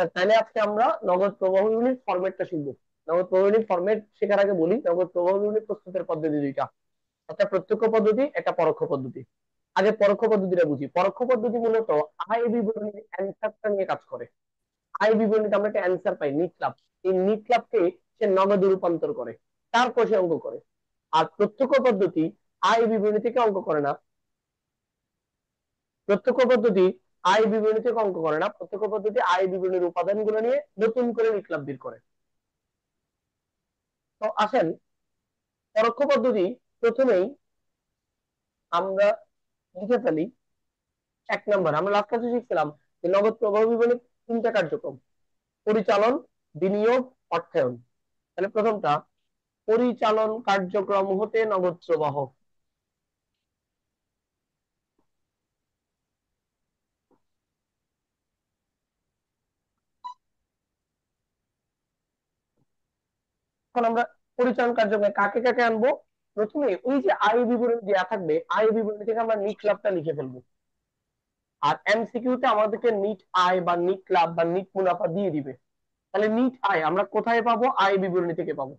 আচ্ছা, তাহলে আজকে আমরা নগদ প্রবাহ বিবরণীর ফরম্যাটটা শিখবো। নগদ প্রবাহ বিবরণীর ফরম্যাট শেখার আগে বলি, নগদ প্রবাহ বিবরণী প্রস্তুতের পদ্ধতি দুইটা, একটা প্রত্যক্ষ পদ্ধতি, একটা পরোক্ষ পদ্ধতি। আগে পরোক্ষ পদ্ধতিটা বুঝি। পরোক্ষ পদ্ধতি মূলত আয় বিবরণীর অ্যান্সারটা নিয়ে কাজ করে। আয় বিবরণীতে আমরা একটা অ্যান্সার পাই, নিট লাভ। এই নিট লাভকে সে নগদে রূপান্তর করে, তারপর সে অঙ্ক করে। আর প্রত্যক্ষ পদ্ধতি আয় বিবরণী থেকে অঙ্ক করে না। প্রত্যক্ষ পদ্ধতি আয় বিবরণী থেকে অঙ্ক করে না, প্রত্যক্ষ পদ্ধতি আয় বিবরণীর উপাদানগুলো নিয়ে নতুন করে নিট লাভ বের করে। তো আসেন, পরোক্ষ পদ্ধতি প্রথমেই আমরা লিখে ফেলি। 1 নম্বর, আমরা লাস্ট ক্লাসে শিখছিলাম যে নগদ প্রবাহ বিবরণী তিনটা কার্যক্রম: পরিচালন, বিনিয়োগ, অর্থায়ন। তাহলে প্রথমটা, পরিচালন কার্যক্রম হতে নগদ প্রবাহ। এখন আমরা পরিচালন কার্যক্রমে কাকে কাকে আনবো? প্রথমে ওই যে আয় বিবরণী দেওয়া থাকবে, আয় বিবরণী থেকে আমরা নিট লাভটা লিখে ফেলবো। আর এমসিকিউ তে আমাদেরকে নিট আয় বা নিট লাভ বা নিট মুনাফা দিয়ে দিবে। তাহলে নিট আয় আমরা কোথায় পাবো? আয় বিবরণী থেকে পাবো।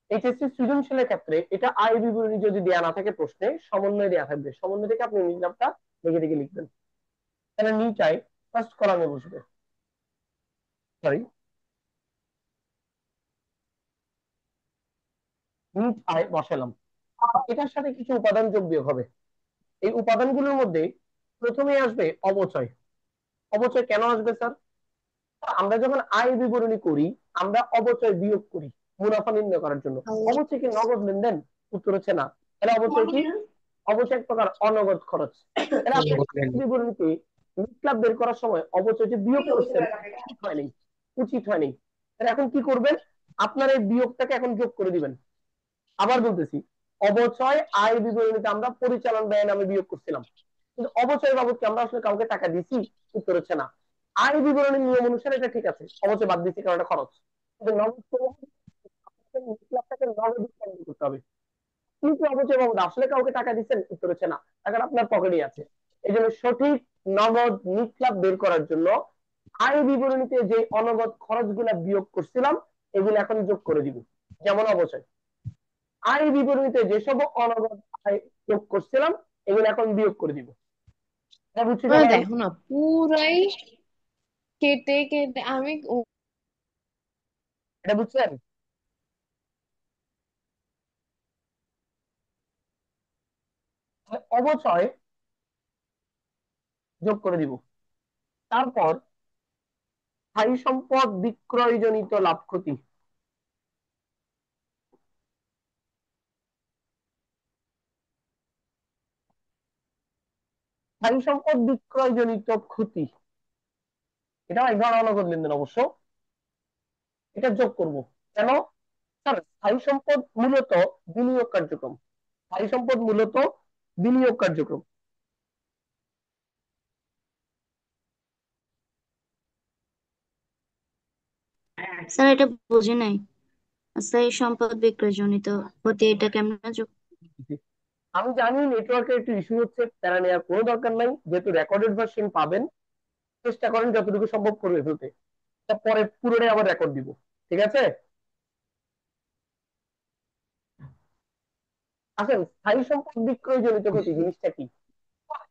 এইচএসসি সৃজনশীলের ক্ষেত্রে এটা আয় বিবরণী যদি দেয়া না থাকে প্রশ্নে, সমন্বয় দেয়া থাকবে, সমন্বয় থেকে আপনি নিট লাভটা দেখে দেখে লিখবেন। তাহলে নিট আয় ফার্স্ট কলামে বসবে, সরি, নিট আয় বসালাম। এটার সাথে কিছু উপাদান যোগ বিয়োগ হবে। এই উপাদানগুলোর মধ্যে প্রথমে আসবে অবচয়। অবচয় কেন আসবে স্যার? আমরা যখন আয় বিবরণী করি, আমরা অবচয় বিয়োগ করি মুনাফা নির্ণয় করার জন্য। অবচয় কি নগদ লেনদেন? উত্তর হচ্ছে না। তাহলে অবচয় কি? অবচয় এক প্রকার অনগদ খরচ। তাহলে আপনি আয় বিবরণীতে নিট লাভ বের করার সময় অবচয় যে বিয়োগ করছেন ঠিক হয়নি, উচিত হয়নি। তাহলে এখন কি করবেন? আপনার এই বিয়োগটাকে এখন যোগ করে দিবেন। আবার বলতেছি, অবচয় আয় বিবরণীতে আমরা পরিচালন ব্যয় নামে বিয়োগ করছিলাম, কিন্তু অবচয় বাবদ কি আমরা আসলে কাউকে টাকা দিছি? উত্তর হচ্ছে না। আয় বিবরণীর নিয়ম অনুসারে এটা ঠিক আছে, অবচয় বাদ দিচ্ছি কারণ এটা খরচ। কিন্তু নগদ প্রবাহ নিট লাভটাকে নগদে রূপান্তর করতে হবে। কিন্তু অবচয় বাবদ আসলে কাউকে টাকা দিচ্ছেন? উত্তর হচ্ছে না, টাকাটা আপনার পকেটেই আছে। এই জন্য সঠিক নগদ নিট লাভ বের করার জন্য আয় বিবরণীতে যে অনগদ খরচগুলা বিয়োগ করছিলাম এগুলো এখন যোগ করে দিব। যেমন অবচয়, আয় বিবরণীতে যেসব অনগদ আয় যোগ করছিলাম এগুলো এখন বিয়োগ করে দিব। এটা বুঝছি সবাই? দেখো না পুরাই কেটে কেটে আমি এটা বুঝছেন? অবচয় যোগ করে দিব। তারপর স্থায়ী সম্পদ বিক্রয়জনিত লাভ ক্ষতি। স্থায়ী সম্পদ বিক্রয়জনিত ক্ষতি, এটা এক ধরনের অনগদ লেনদেন অবশ্য। এটা যোগ করব। কেন? স্যার স্থায়ী সম্পদ মূলত বিনিয়োগ কার্যক্রম। স্থায়ী সম্পদ মূলত বিনিয়োগ কার্যক্রম। স্যার এটা বুঝি নাই। স্থায়ী সম্পদ বিক্রয়জনিত ক্ষতি এটা কেমনে যোগ? আমি জানি নেটওয়ার্কের একটু ইস্যু হচ্ছে, প্যারা নেওয়ার কোনো দরকার নাই, যেহেতু রেকর্ডেড ভার্সন পাবেন। চেষ্টা করেন যতটুকু সম্ভব করবে ফেলতে, পরে পুরোটাই আবার রেকর্ড দিব। ঠিক আছে? আসেন, স্থায়ী সম্পদ বিক্রয় জনিত ক্ষতি জিনিসটা কি?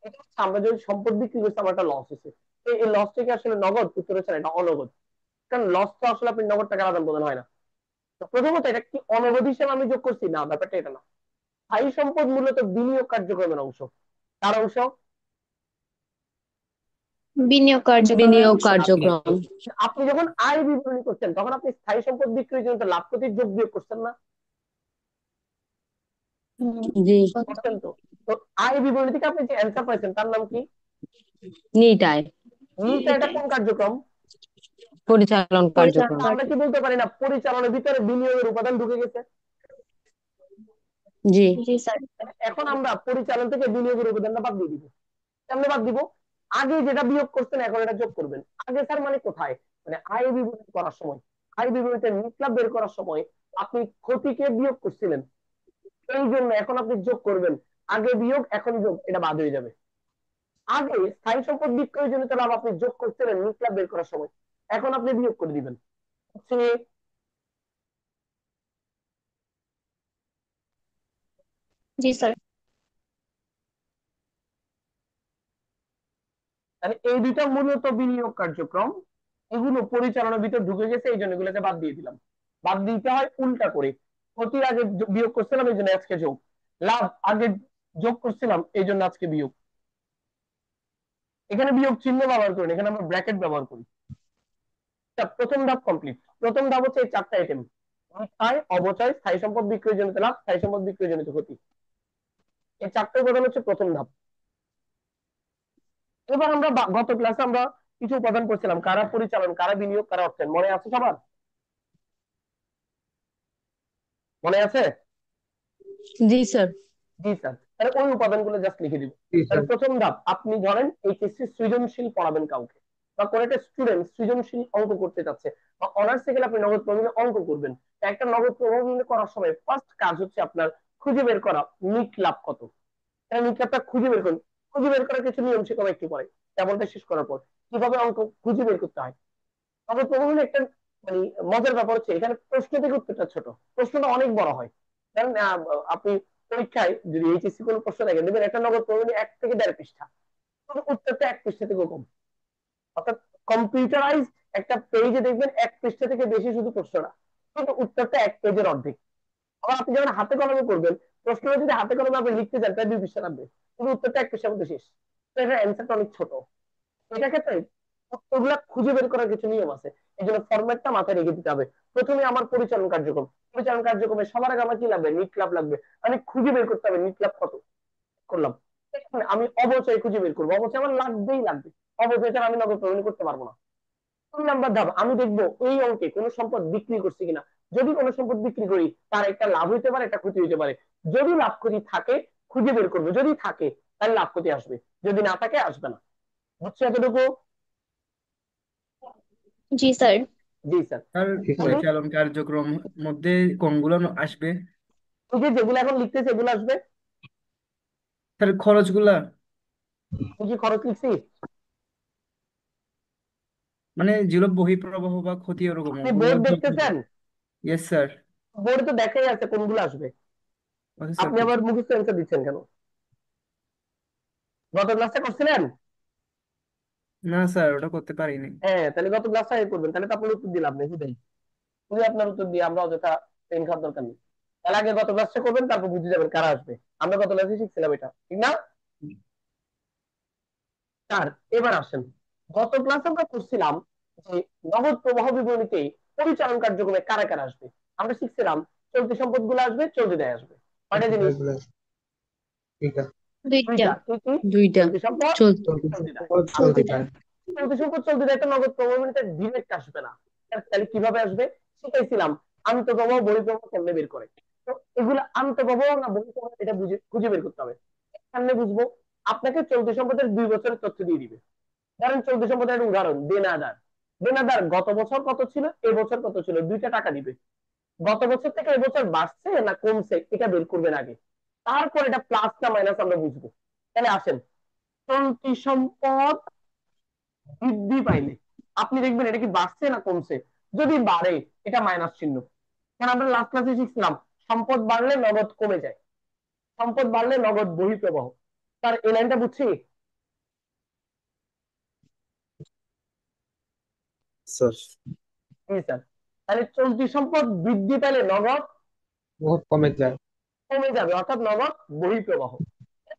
এটা হচ্ছে আমরা যদি সম্পদ বিক্রি করছি আমার একটা লস হয়েছে, এই লসটা কি আসলে নগদ? উত্তর হচ্ছে না, এটা অনগদ। কারণ লস তো আসলে আপনি নগদ টাকার আদান প্রদান হয় না। তো প্রথমত এটা কি অনগদ হিসেবে আমি যোগ করছি? না, ব্যাপারটা এটা না। স্থায়ী সম্পদ মূলত বিনিয়োগ কার্যক্রমের অংশ। তার অংশ। বিনিয়োগ কার্যক্রমের বিনিয়োগ অংশ। কার্যক্রম। আপনি যখন আয় বিবরণী করছেন তখন আপনি স্থায়ী সম্পদ বিক্রয় জনিত লাভ ক্ষতির যোগ বিয়োগ করছেন না? জি। করছেন তো। তো আয় বিবরণী থেকে আপনি যে অ্যান্সার পাইছেন তার নাম কি? নিটাই। নিট, এটা কোন কার্যক্রম? পরিচালন পরিচালন কার্যক্রম। আমরা কি বলতে পারি না পরিচালনের ভিতরে বিনিয়োগের উপাদান ঢুকে গেছে? জি। জি স্যার। এখন আমরা পরিচালন থেকে বিনিয়োগের উপাদানটা বাদ দিয়ে দিব। কেমনে বাদ দিব? আগে যেটা বিয়োগ করছেন এখন এটা যোগ করবেন। আগে স্যার মানে কোথায়? মানে আয় বিবরণী করার সময়, আয় বিবরণীতে নিট লাভ বের করার সময় আপনি ক্ষতিকে বিয়োগ করছিলেন, এই জন্য এখন আপনি যোগ করবেন। আগে বিয়োগ এখন যোগ, এটা বাদ হয়ে যাবে। আগে স্থায়ী সম্পদ বিক্রয় জনিত লাভ আপনি যোগ করছিলেন নিট লাভ বের করার সময়, এখন আপনি বিয়োগ করে দিবেন হচ্ছে জি স্যার। তাহলে এই দুইটা মূলত বিনিয়োগ কার্যক্রম, এগুলো পরিচালনার ভিতর ঢুকে গেছে, এই জন্য এগুলোকে বাদ দিয়ে দিলাম। বাদ দিতে হয় উল্টা করে, ক্ষতির আগে বিয়োগ করছিলাম এই জন্য আজকে যোগ, লাভ আগে যোগ করছিলাম এই জন্য আজকে বিয়োগ। এখানে বিয়োগ চিহ্ন ব্যবহার করি না, এখানে আমরা ব্র্যাকেট ব্যবহার করি। প্রথম ধাপ কমপ্লিট। প্রথম ধাপ হচ্ছে এই চারটা আইটেম: আয়, অবচয়, স্থায়ী সম্পদ বিক্রয় জনিত লাভ, স্থায়ী সম্পদ বিক্রয় জনিত ক্ষতি। এই চারটে উপাদান হচ্ছে প্রথম ধাপ। এবার আমরা গত ক্লাসে আমরা কিছু উপাদান করছিলাম, কারা পরিচালন, কারা বিনিয়োগ, কারা অর্থায়ন, মনে আছে সবার? মনে আছে? জি স্যার। জি স্যার। তাহলে ওই উপাদানগুলো জাস্ট লিখে দিব। জি তাহলে স্যার। প্রথম ধাপ, আপনি ধরেন এইচএসসি সৃজনশীল পড়াবেন কাউকে, বা কোন একটা স্টুডেন্ট সৃজনশীল অঙ্ক করতে চাচ্ছে, বা অনার্সে গেলে আপনি নগদ প্রবাহ অঙ্ক করবেন। একটা নগদ প্রবাহ করার সময় ফার্স্ট কাজ হচ্ছে আপনার খুঁজে বের করা নিট লাভ কত। নিট লাভটা খুঁজে বের করুন। খুঁজে বের করার কিছু নিয়ম শিখাবো একটু পরে, তেমনটা শেষ করার পর কিভাবে অঙ্ক খুঁজে বের করতে হয়। নগদ প্রবাহ একটা মানে মজার ব্যাপার হচ্ছে এখানে প্রশ্ন থেকে উত্তরটা ছোট, প্রশ্নটা অনেক বড় হয়। কারণ আপনি পরীক্ষায় যদি এইচএসসি কোনো প্রশ্ন দেখেন, দেখবেন একটা নগদ প্রবাহ 1 থেকে 1.5 পৃষ্ঠা, তবে উত্তরটা 1 পৃষ্ঠা থেকেও কম। অর্থাৎ কম্পিউটারাইজ একটা পেজে দেখবেন 1 পৃষ্ঠা থেকে বেশি শুধু প্রশ্নটা, কিন্তু উত্তরটা 1 পেজের অর্ধেক। আবার আপনি যখন হাতে কলমে করবেন, প্রশ্নটা যদি হাতে কলমে আপনি লিখতে চান তাহলে 2 পৃষ্ঠা লাগবে, কিন্তু উত্তরটা 1 পৃষ্ঠার মধ্যে শেষ। তো এটার অ্যান্সারটা অনেক ছোট। এটা ক্ষেত্রে উত্তরগুলা খুঁজে বের করার কিছু নিয়ম আছে, এই জন্য ফরম্যাটটা মাথায় রেখে দিতে হবে। প্রথমে আমার পরিচালন কার্যক্রম, পরিচালন কার্যক্রমে সবার আগে আমার কি লাগবে? নিট লাভ লাগবে। আমি খুঁজে বের করতে হবে নিট লাভ কত করলাম। এখানে আমি অবচয় খুঁজে বের করবো, অবচয় আমার লাগবেই লাগবে, অবচয় ছাড়া আমি নগদ প্রমাণ করতে পারবো না। 2 নাম্বার ধাপ, আমি দেখবো এই অঙ্কে কোনো সম্পদ বিক্রি করছি কিনা। যদি কোনো সম্পদ বিক্রি করি তার একটা লাভ হইতে পারে, একটা ক্ষতি হইতে পারে। যদি লাভ ক্ষতি থাকে খুঁজে বের করবো, যদি থাকে তাহলে লাভ ক্ষতি আসবে, যদি না থাকে আসবে না। বুঝছো এতটুকু? জি স্যার। জি স্যার। আর জি স্যার। পরিচালন কার্যক্রম মধ্যে কোনগুলো আসবে? এই যে যেগুলো এখন লিখতেছে এগুলো আসবে। স্যার খরচগুলা, আমি কি খরচ লিখছি? মানে যেগুলো বহিঃপ্রবাহ বা ক্ষতি ওরকম আপনি ওগুলো বোর্ড যোগ হবে। দেখতেছেন? Yes sir. বোর্ডে তো দেখাই আছে কোনগুলো আসবে। Okay sir. আপনি আবার মুখস্থ অ্যান্সার দিচ্ছেন কেন? গত ক্লাসে করছিলেন? না স্যার, ওটা করতে পারিনি। হ্যাঁ, তাহলে গত ক্লাসে আগে করবেন, তাহলে তো আপনার উত্তর দিলাম না বুঝাই। যদি আপনার উত্তর দিয়ে আমরা অযথা পেন খাওয়ার দরকার নেই। তাহলে আগে গত ক্লাসে করবেন, তারপর বুঝে যাবেন কারা আসবে। আমরা গত ক্লাসে শিখছিলাম এটা, ঠিক না? আর এবার আসেন, গত ক্লাসে আমরা করছিলাম যে নগদ প্রবাহ বিবরণীতে পরিচালন কার্যক্রমে কারা কারা আসবে। আমরা শিখছিলাম চলতি সম্পদ গুলো আসবে, চলতি দায় আসবে। কয়টা জিনিস? ঠিক আছে। দুইটা। দুইটা। কি কি? দুইটা। চলতি সম্পদ, চলতি। চলতি চলতি দায়। সম্পদ, চলতি চলতি দায়। দায়। চলতি সম্পদ চলতি দায়টা নগদ প্রবাবিলিটি ডিরেক্ট আসবে না। তাহলে কিভাবে আসবে শিখাইছিলাম, আন্তঃপ্রবাহ বহিঃপ্রবাহ কেমনে বের করে। তো এগুলো আন্তঃপ্রবাহ না বহিঃপ্রবাহ এটা বুঝে খুঁজে বের করতে হবে। কেমনে বুঝবো? আপনাকে চলতি সম্পদের 2 বছরের তথ্য দিয়ে দিবে। ধরেন চলতি সম্পদের একটা উদাহরণ, দেনাদার। দেনাদার গত বছর কত ছিল, এবছর কত ছিল, দুইটা টাকা দিবে। গত বছর থেকে এবছর বাড়ছে না কমছে এটা বের করবেন আগে, তারপর এটা প্লাস না মাইনাস আমরা বুঝবো। তাহলে আসেন, চলতি সম্পদ বৃদ্ধি পাইলে আপনি দেখবেন এটা কি বাড়ছে না কমছে। যদি বাড়ে এটা মাইনাস চিহ্ন। কারণ আমরা লাস্ট ক্লাসে শিখছিলাম সম্পদ বাড়লে নগদ কমে যায়, সম্পদ বাড়লে নগদ বহিঃপ্রবাহ। তার এই লাইনটা বুঝছি? স্যার। জি স্যার। তাহলে চলতি সম্পদ বৃদ্ধি পেলে নগদ বহুত কমে যায়। কমে যাবে, অর্থাৎ নগদ বহিঃপ্রবাহ।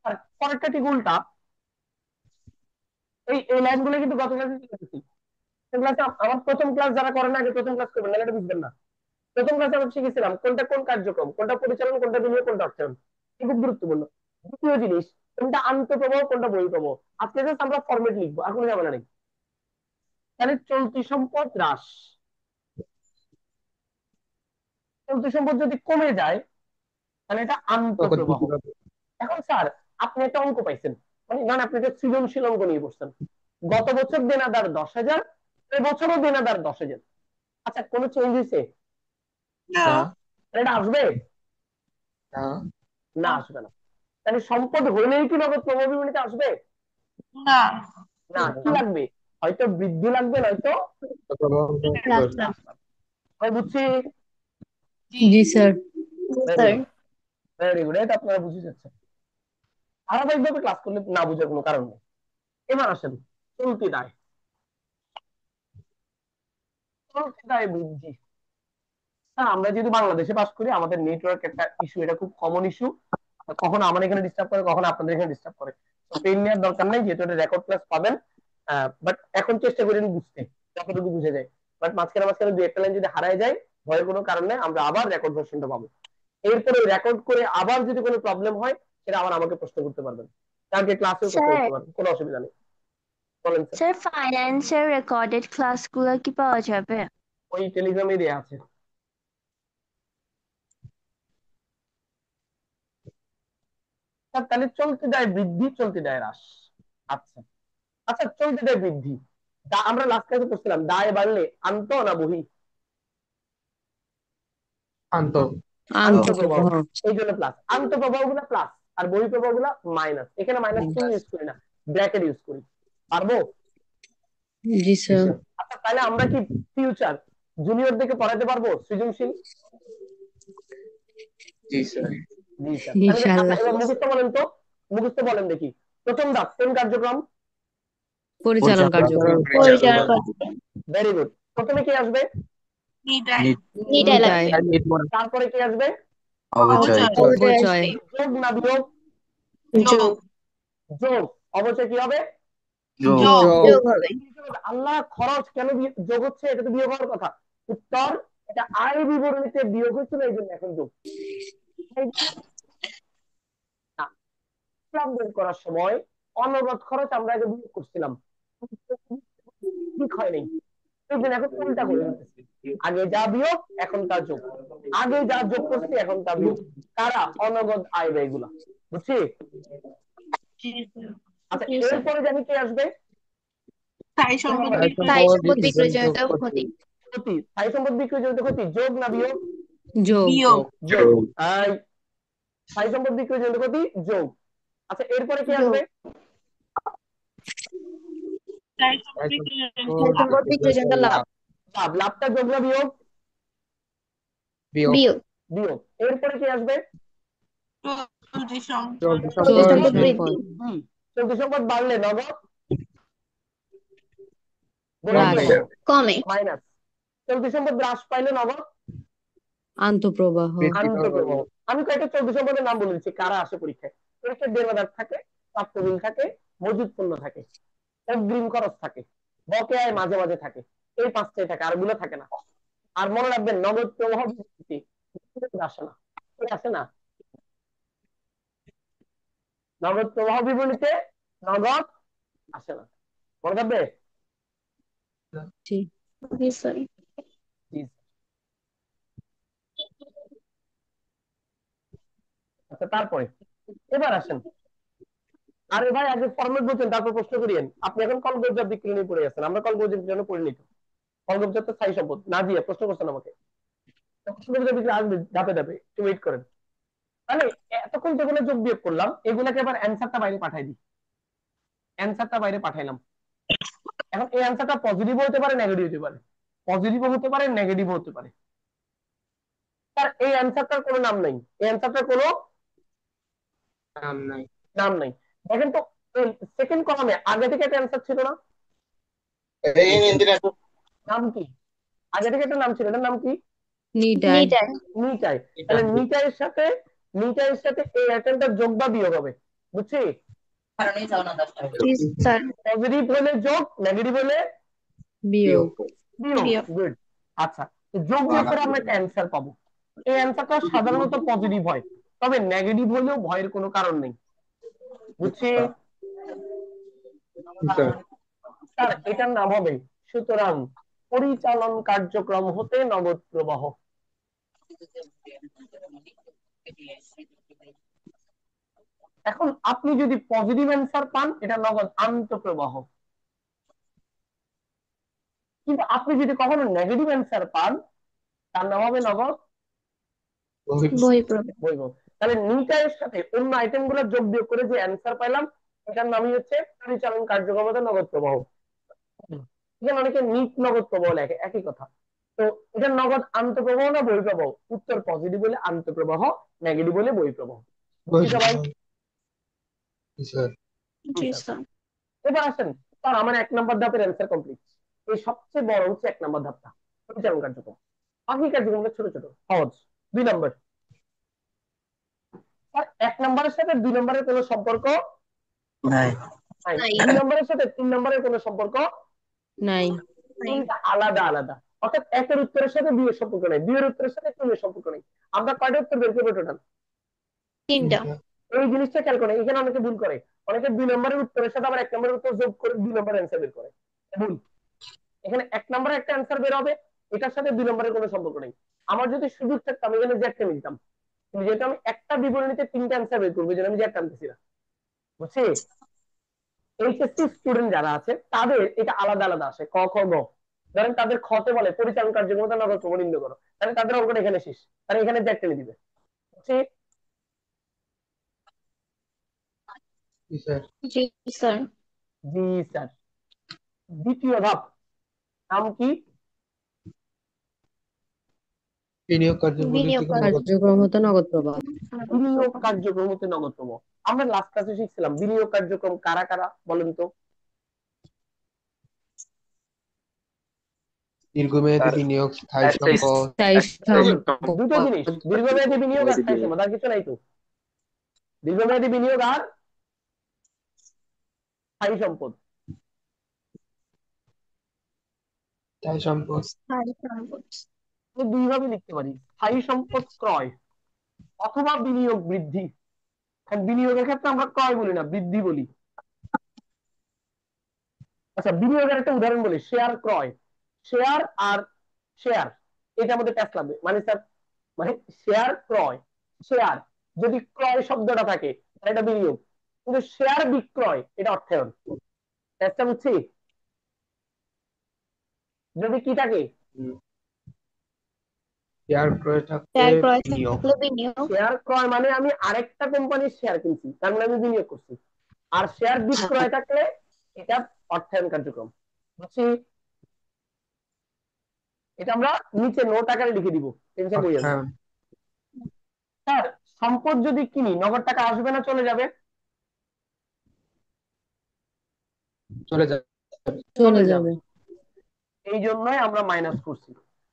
আর পরেরটা ঠিক উল্টা। এই লাইনগুলো কিন্তু গত ক্লাসে শিখেছি। ক্লাসে আমার প্রথম ক্লাস যারা করেন আগে প্রথম ক্লাস করবেন, নাহলে এটা বুঝবেন না। প্রথম ক্লাসে আমরা শিখেছিলাম কোনটা কোন কার্যক্রম, কোনটা পরিচালন, কোনটা বিনিয়োগ, কোনটা অর্থায়ন। এটা খুব গুরুত্বপূর্ণ। দ্বিতীয় জিনিস, কোনটা আন্তঃপ্রবাহ, কোনটা বহিঃপ্রবাহ। আজকে জাস্ট আমরা ফরম্যাট লিখবো, এখন ঝামেলা নেই। তাহলে চলতি সম্পদ হ্রাস, চলতি সম্পদ যদি কমে যায় তাহলে এটা তখন আন্তঃপ্রবাহ। বৃদ্ধি পাবে। এখন স্যার আপনি একটা অঙ্ক পাইছেন, মানে আপনি একটা সৃজনশীল অঙ্ক নিয়ে বসছেন, গত বছর দেনাদার 10,000, এবছরও দেনাদার 10,000। আচ্ছা কোনো চেঞ্জ হয়েছে? না। তাহলে এটা আসবে? না। না, আসবে না। তাহলে সম্পদ হইলেই কি নগদ প্রভাবিলিটি আসবে? না। না, কি না। লাগবে? হয়তো বৃদ্ধি লাগবে, নয়তো স্যার। আমি বুঝছি। জি sir. Very good, very good, এটা আপনারা বুঝে যাচ্ছেন। ধারাবাহিকভাবে ক্লাস করলে না বুঝার কোনো কারণ নেই। এবার আসেন চলতি দায়। চলতি দায় বৃদ্ধি। হ্যাঁ, আমরা যদি বাংলাদেশে বাস করি, আমাদের নেটওয়ার্ক একটা ইস্যু, এটা খুব কমন ইস্যু। কখনো আমার এখানে ডিস্টার্ব করে, কখনো আপনাদের এখানে ডিস্টার্ব করে। পেন নেওয়ার দরকার নেই, যেহেতু এটা রেকর্ড ক্লাস পাবেন। বাট এখন চেষ্টা করেন বুঝতে, যতটুকু বুঝে যায়। বাট মাঝখানে মাঝখানে দু একটা লাইন যদি হারায় যায়, ভয়ের কোনো কারণ নেই, আমরা আবার রেকর্ড ভার্সনটা পাবো। এরপরে রেকর্ড করে আবার যদি কোনো প্রবলেম হয়, সেটা আবার আমাকে প্রশ্ন করতে পারবেন, কালকে ক্লাসেও প্রশ্ন স্যার করতে পারবেন, কোনো অসুবিধা নেই। বলেন স্যার। স্যার ফাইন্যান্সের রেকর্ডেড ক্লাসগুলো কি পাওয়া যাবে? ওই টেলিগ্রামে দেওয়া আছে। স্যার, তাহলে চলতি দায় বৃদ্ধি, চলতি দায় হ্রাস। আচ্ছা আচ্ছা, চলতি দায় বৃদ্ধি। আমরা লাস্ট ক্লাসে পড়ছিলাম দায় বাড়লে আন্ত না বহি? আন্ত আন্তঃপ্রবাহ। এই জন্য প্লাস, আন্তঃপ্রবাহ গুলা প্লাস আর বহিঃপ্রবাহ গুলা মাইনাস। এখানে মাইনাস চিহ্ন ইউজ করি না, ব্র্যাকেট ইউজ করি। পারবো? জি স্যার। আচ্ছা, তাহলে আমরা কি ফিউচার জুনিয়রদেরকে পড়াতে পারবো সৃজনশীল? জি স্যার। জি স্যার। তাহলে ইনশাআল্লাহ। এবার মুখস্থ বলেন তো, মুখস্থ বলেন দেখি। প্রথম ধাপ কোন কার্যক্রম? পরিচালন কার্যক্রম। পরিচালনা কার্যক্রম। Very good. প্রথমে কি আসবে? নিটাই। তারপরে কি আসবে? অপচয়। যোগ না বিয়োগ? যোগ। যোগ। অবশ্যই কি হবে? যোগ হবে। আল্লাহ, খরচ কেন যোগ হচ্ছে? এটা তো বিয়োগ হওয়ার কথা। উত্তর, এটা আয় বিবরণীতে বিয়োগ হচ্ছিল, এই জন্য এখন যোগ। হিসাব বের করার সময় অনগদ খরচ আমরা আগে বিয়োগ করছিলাম, ঠিক হয়নি। এই জন্য এখন উল্টা করে দিতেছি, আগে যা বিয়োগ এখন তা যোগ, আগে যা যোগ করছি এখন তা বিয়োগ। কারা? অনগদ আয় ব্যয়গুলা। বুঝছি? আচ্ছা, এরপরে জানি কি আসবে? স্থায়ী সম্পদ বিক্রয়জনিত ক্ষতি। ক্ষতি। স্থায়ী সম্পদ বিক্রয়জনিত ক্ষতি। যোগ না বিয়োগ? যোগ। যোগ। আই স্থায়ী সম্পদ বিক্রয়জনিত ক্ষতি যোগ। আচ্ছা, এরপরে কি আসবে? স্থায়ী সম্পদ বিক্রয়জনিত লাভ। লাভ। লাভটা যোগ না বিয়োগ? বিয়োগ। বিয়োগ। এরপরে কি আসবে? চলতি সম্পদ চলতি বৃদ্ধি। চলতি সম্পদ বাড়লে নগদ হ্রাস। কমে। মাইনাস। চলতি সম্পদ হ্রাস পাইলে নগদ আন্তঃপ্রবাহ। আন্তঃপ্রবাহ। আমি কয়েকটা চলতি সম্পদের নাম বলে দিচ্ছি, কারা আসে পরীক্ষায়। পরীক্ষায় দেনাদার থাকে, প্রাপ্য বিল থাকে, মজুদ পণ্য থাকে, অগ্রিম খরচ থাকে, বকেয়ায় মাঝে মাঝে থাকে। এই পাঁচটাই থাকে, আর গুলো থাকে না। আর মনে রাখবেন, নগদ প্রবাহ বিবৃতি আসে না। আসে না, নগদ প্রবাহ বিবরণীতে নগদ আসে না। মনে থাকবে? জি। জি স্যার। জি। আচ্ছা, তারপরে এবার আসেন। আরে ভাই, আগে ফরম্যাট বলছেন, তারপর প্রশ্ন করিয়েন। আপনি এখন কলগজ্জার দিক নিয়ে পড়ে আছেন, আমরা কলগজ্জার জন্য পড়ে নিত। কলগজ্জার তো স্থায়ী সম্পদ না দিয়ে প্রশ্ন করছেন আমাকে। প্রশ্নগুলোর দিকে আসবে ধাপে ধাপে, একটু ওয়েট করেন। তাহলে এতক্ষণ যেগুলো যোগ বিয়োগ করলাম, এগুলাকে এবার অ্যান্সারটা বাইরে পাঠাই দিই। অ্যান্সারটা বাইরে পাঠাইলাম। এখন এই অ্যান্সারটা পজিটিভ হতে পারে, নেগেটিভ হতে পারে। পজিটিভ হতে পারে, নেগেটিভ হতে পারে। তার এই অ্যান্সারটার কোনো নাম নাই, এই অ্যান্সারটার কোনো নাম নাই। নাম নাই। দেখেন তো, সেকেন্ড কলামে আগে থেকে একটা অ্যান্সার ছিল না? নাম কি? আগে থেকে একটা নাম ছিল, এটার নাম কি? নিটাই। নিটাই। তাহলে নিটাইয়ের সাথে এই অ্যাটেম্পটা যোগ বা বিয়োগ হবে। বুঝছি? জি স্যার। পজিটিভ হলে যোগ, নেগেটিভ হলে বিয়োগ। বিয়োগ। গুড। আচ্ছা, তো যোগ বিয়োগ করে আমরা একটা অ্যান্সার পাবো। এই অ্যান্সারটা সাধারণত পজিটিভ হয়, তবে নেগেটিভ হলেও ভয়ের কোনো কারণ নেই। বুঝছি? স্যার, এটার নাম হবে সুতরাং পরিচালন কার্যক্রম হতে নগদ প্রবাহ। এখন আপনি যদি পজিটিভ অ্যান্সার পান, এটা নগদ আন্তঃপ্রবাহ। কিন্তু আপনি যদি কখনো নেগেটিভ অ্যান্সার পান, তার নাম হবে নগদ বৈভব। তাহলে নিটাইয়ের সাথে অন্য আইটেম গুলো যোগ বিয়োগ করে যে অ্যান্সার পাইলাম, এটার নামই হচ্ছে পরিচালন কার্যক্রমতা নগদ প্রবাহ। এখানে অনেকে নিট নগদ প্রবাহ লেখে, একই কথা। তো এটা নগদ আন্তঃপ্রবাহ না বহিঃপ্রবাহ? উত্তর পজিটিভ বলে আন্তঃপ্রবাহ, নেগেটিভ বলে বহিঃপ্রবাহ। বুঝছি সবাই? জি স্যার। জি জি স্যার। স্যার। এবার আসেন স্যার, আমার 1 নম্বর ধাপের অ্যান্সার কমপ্লিট। এই সবচেয়ে বড় হচ্ছে 1 নম্বর ধাপটা, পরিচালন কার্যক্রম। বাকি কার্যক্রমটা ছোট ছোট সহজ। 2 নম্বর, স্যার 1 নম্বরের সাথে 2 নম্বরের কোনো সম্পর্ক নাই নাই, নাই 2 নম্বরের সাথে 3 নম্বরের কোনো সম্পর্ক নাই নাই তিনটা আলাদা আলাদা। অর্থাৎ 1-এর উত্তরের সাথে 2-এর সম্পর্ক নেই, 2-এর উত্তরের সাথে 3-এর সম্পর্ক নেই। আমরা কয়টা উত্তর বের করবো টোটাল? তিনটা। এই জিনিসটা খেয়াল করে, এখানে অনেকে ভুল করে। অনেকে 2 নম্বরের উত্তরের সাথে আবার 1 নম্বরের উত্তর যোগ করে 2 নম্বরের অ্যান্সার বের করে। ভুল। এখানে 1 নম্বরে একটা অ্যান্সার বের হবে, এটার সাথে 2 নম্বরের কোনো সম্পর্ক নেই। আমার যদি সুযোগ থাকতো আমি এখানে জেড টেনে নিতাম, কিন্তু যেহেতু আমি একটা বিবরণীতে 3টা অ্যান্সার বের করবো, যেটা আমি জেড টানতেছি না। বুঝছি? এইচএসসি স্টুডেন্ট যারা আছে তাদের এটা আলাদা আলাদা আসে, ক খ গ। ধরেন তাদের খতে বলে পরিচালন কার্যক্ষমতা নগদ প্রবাহ নির্ণয় করো, তাহলে তাদের অঙ্কটা এখানে শেষ, তারা এখানে জেড টেনে দিবে। বুঝছি? জি স্যার। জি স্যার। জি স্যার। দ্বিতীয় ধাপ নাম কি? বিনিয়োগ কার্যবলী বিনিয়োগ থেকে নগদ কার্যক্রম হতে নগদ প্রবাহ। বিনিয়োগ কার্যক্রম হতে নগদ প্রবাহ। আমরা লাস্ট ক্লাসে শিখছিলাম বিনিয়োগ কার্যক্রম কারা কারা বলেন তো? দীর্ঘমেয়াদী বিনিয়োগ, স্থায়ী সম্পদ। স্থায়ী দুটো জিনিস, দীর্ঘমেয়াদী বিনিয়োগ আর স্থায়ী সম্পদ, আর কিছু নাই তো। দীর্ঘমেয়াদী বিনিয়োগ আর স্থায়ী সম্পদ। স্থায়ী সম্পদ। আমি 2 ভাবে লিখতে পারি, স্থায়ী সম্পদ ক্রয় অথবা বিনিয়োগ বৃদ্ধি। বিনিয়োগের ক্ষেত্রে আমরা ক্রয় বলি না, বৃদ্ধি বলি। আচ্ছা, বিনিয়োগের একটা উদাহরণ বলি, শেয়ার ক্রয়। শেয়ার আর শেয়ার, এটার মধ্যে ট্যাক্স লাগবে মানে স্যার, মানে শেয়ার ক্রয়, শেয়ার যদি ক্রয় শব্দটা থাকে তাহলে এটা বিনিয়োগ, কিন্তু শেয়ার বিক্রয় এটা অর্থায়ন। ট্যাক্সটা বুঝছি? যদি কি থাকে, শেয়ার ক্রয় থাকলে শেয়ার ক্রয় বিনিয়োগ। থাকলে বিনিয়োগ। শেয়ার ক্রয় মানে আমি আরেকটা কোম্পানির শেয়ার কিনছি, তার মানে আমি বিনিয়োগ করছি। আর শেয়ার বিক্রয় থাকলে এটা অর্থায়ন কার্যক্রম। বুঝছি? এটা আমরা নিচে নোট আকারে লিখে দিব, টেনশন করিয়েন না। অর্থায়ন। স্যার সম্পদ যদি কিনি নগদ টাকা আসবে না চলে যাবে? চলে যাবে। চলে যাবে। এই জন্যই আমরা মাইনাস করছি।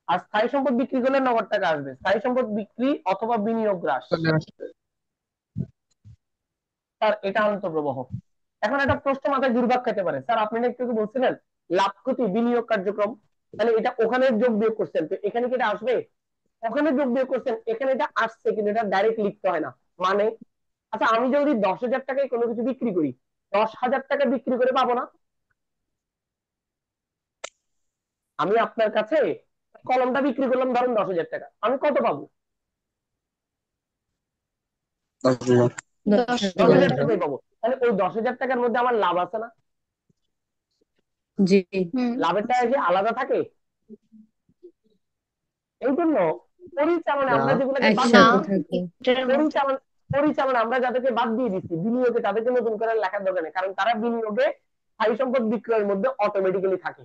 আর স্থায়ী সম্পদ বিক্রি করলে নগদ টাকা আসবে, স্থায়ী সম্পদ বিক্রি অথবা বিনিয়োগ হ্রাস। চলে আসবে। স্যার এটা আন্তঃপ্রবাহ। এখন একটা প্রশ্ন মাথায় ঘুরপাক খেতে পারে, স্যার আপনি না একটু আগে বলছিলেন লাভ ক্ষতি বিনিয়োগ কার্যক্রম, তাহলে এটা ওখানে যোগ বিয়োগ করছেন, তো এখানে কি এটা আসবে? ওখানে যোগ বিয়োগ করছেন, এখানে এটা আসছে, কিন্তু এটা ডাইরেক্ট লিখতে হয় না। মানে আচ্ছা, আমি যদি 10,000 টাকায় কোনো কিছু বিক্রি করি, 10,000 টাকা বিক্রি করে পাবো না? আমি আপনার কাছে কলমটা বিক্রি করলাম ধরুন 10,000 টাকা, আমি কত পাবো? 10,000 10,000 টাকাই পাবো। তাহলে ওই 10,000 টাকার মধ্যে আমার লাভ আছে না? জি লাভের টাকা কি আলাদা থাকে? এই জন্য পরিচালনা না, আমরা যেগুলোকে বাদ না, একসাথে দিচ্ছি, থাকে। এটার মধ্যে পরিচালনা পরিচালনা আমরা যাদেরকে বাদ দিয়ে দিচ্ছি, বিনিয়োগে তাদেরকে নতুন করে লেখার দরকার নেই, কারণ তারা বিনিয়োগে স্থায়ী সম্পদ বিক্রয়ের মধ্যে অটোমেটিক্যালি থাকে।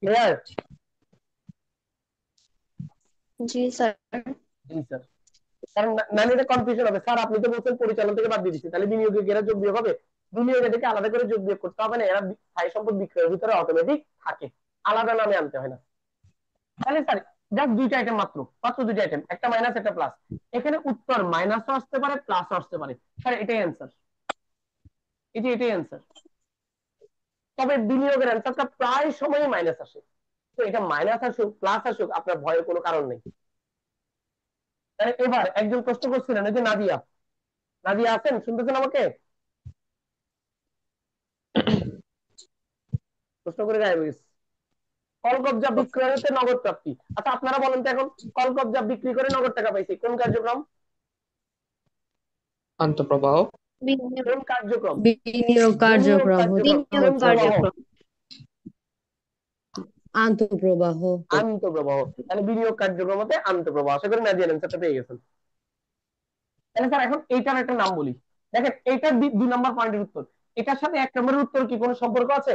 ক্লিয়ার? জি স্যার। জি স্যার। কারণ নাহলে এটা কনফিউশন হবে, স্যার আপনি তো বলছেন পরিচালনা থেকে বাদ দিয়ে দিচ্ছি, তাহলে বিনিয়োগে এরা যোগ বিয়োগ হবে? বিনিয়োগে থেকে আলাদা করে যোগ বিয়োগ করতে হবে না, এরা স্থায়ী সম্পদ বিক্রয়ের ভিতরে অটোমেটিক থাকে, আলাদা নামে আনতে হয় না। তাহলে স্যার জাস্ট 2টা আইটেম, মাত্র মাত্র 2টা আইটেম, একটা মাইনাস একটা প্লাস। এখানে উত্তর মাইনাসও আসতে পারে প্লাসও আসতে পারে, স্যার এটাই অ্যান্সার, এটাই অ্যান্সার। তবে বিনিয়োগের অ্যান্সারটা প্রায় সময়ই মাইনাস আসে, তো এটা মাইনাস আসুক প্লাস আসুক আপনার ভয়ের কোনো কারণ নেই। তাহলে এবার একজন প্রশ্ন করছিলেন, এই যে নাদিয়া, নাদিয়া আছেন, শুনতেছেন আমাকে? প্রশ্ন করে গায়েব হয়ে গেছে। কল কবজা বিক্রয় হতে নগদ প্রাপ্তি। আচ্ছা আপনারা বলেন তো এখন, কল কবজা বিক্রি করে নগদ টাকা পাইছি, কোন কার্যক্রম? আন্তঃপ্রবাহ। বিনিয়োগ। কোন কার্যক্রম? বিনিয়োগ কার্যক্রম হতে বিনিয়োগ কোন প্রবাহ? কার্যক্রম। আন্তঃপ্রবাহ। আন্তঃপ্রবাহ। তাহলে বিনিয়োগ কার্যক্রম হতে আন্তঃপ্রবাহ। আশা করি নাদিয়া অ্যান্সারটা পেয়ে গেছেন। তাহলে স্যার এখন এইটার একটা নাম বলি, দেখেন এইটার 2 নম্বর পয়েন্টের উত্তর। এটার সাথে 1 নম্বরের উত্তর কি কোনো সম্পর্ক আছে?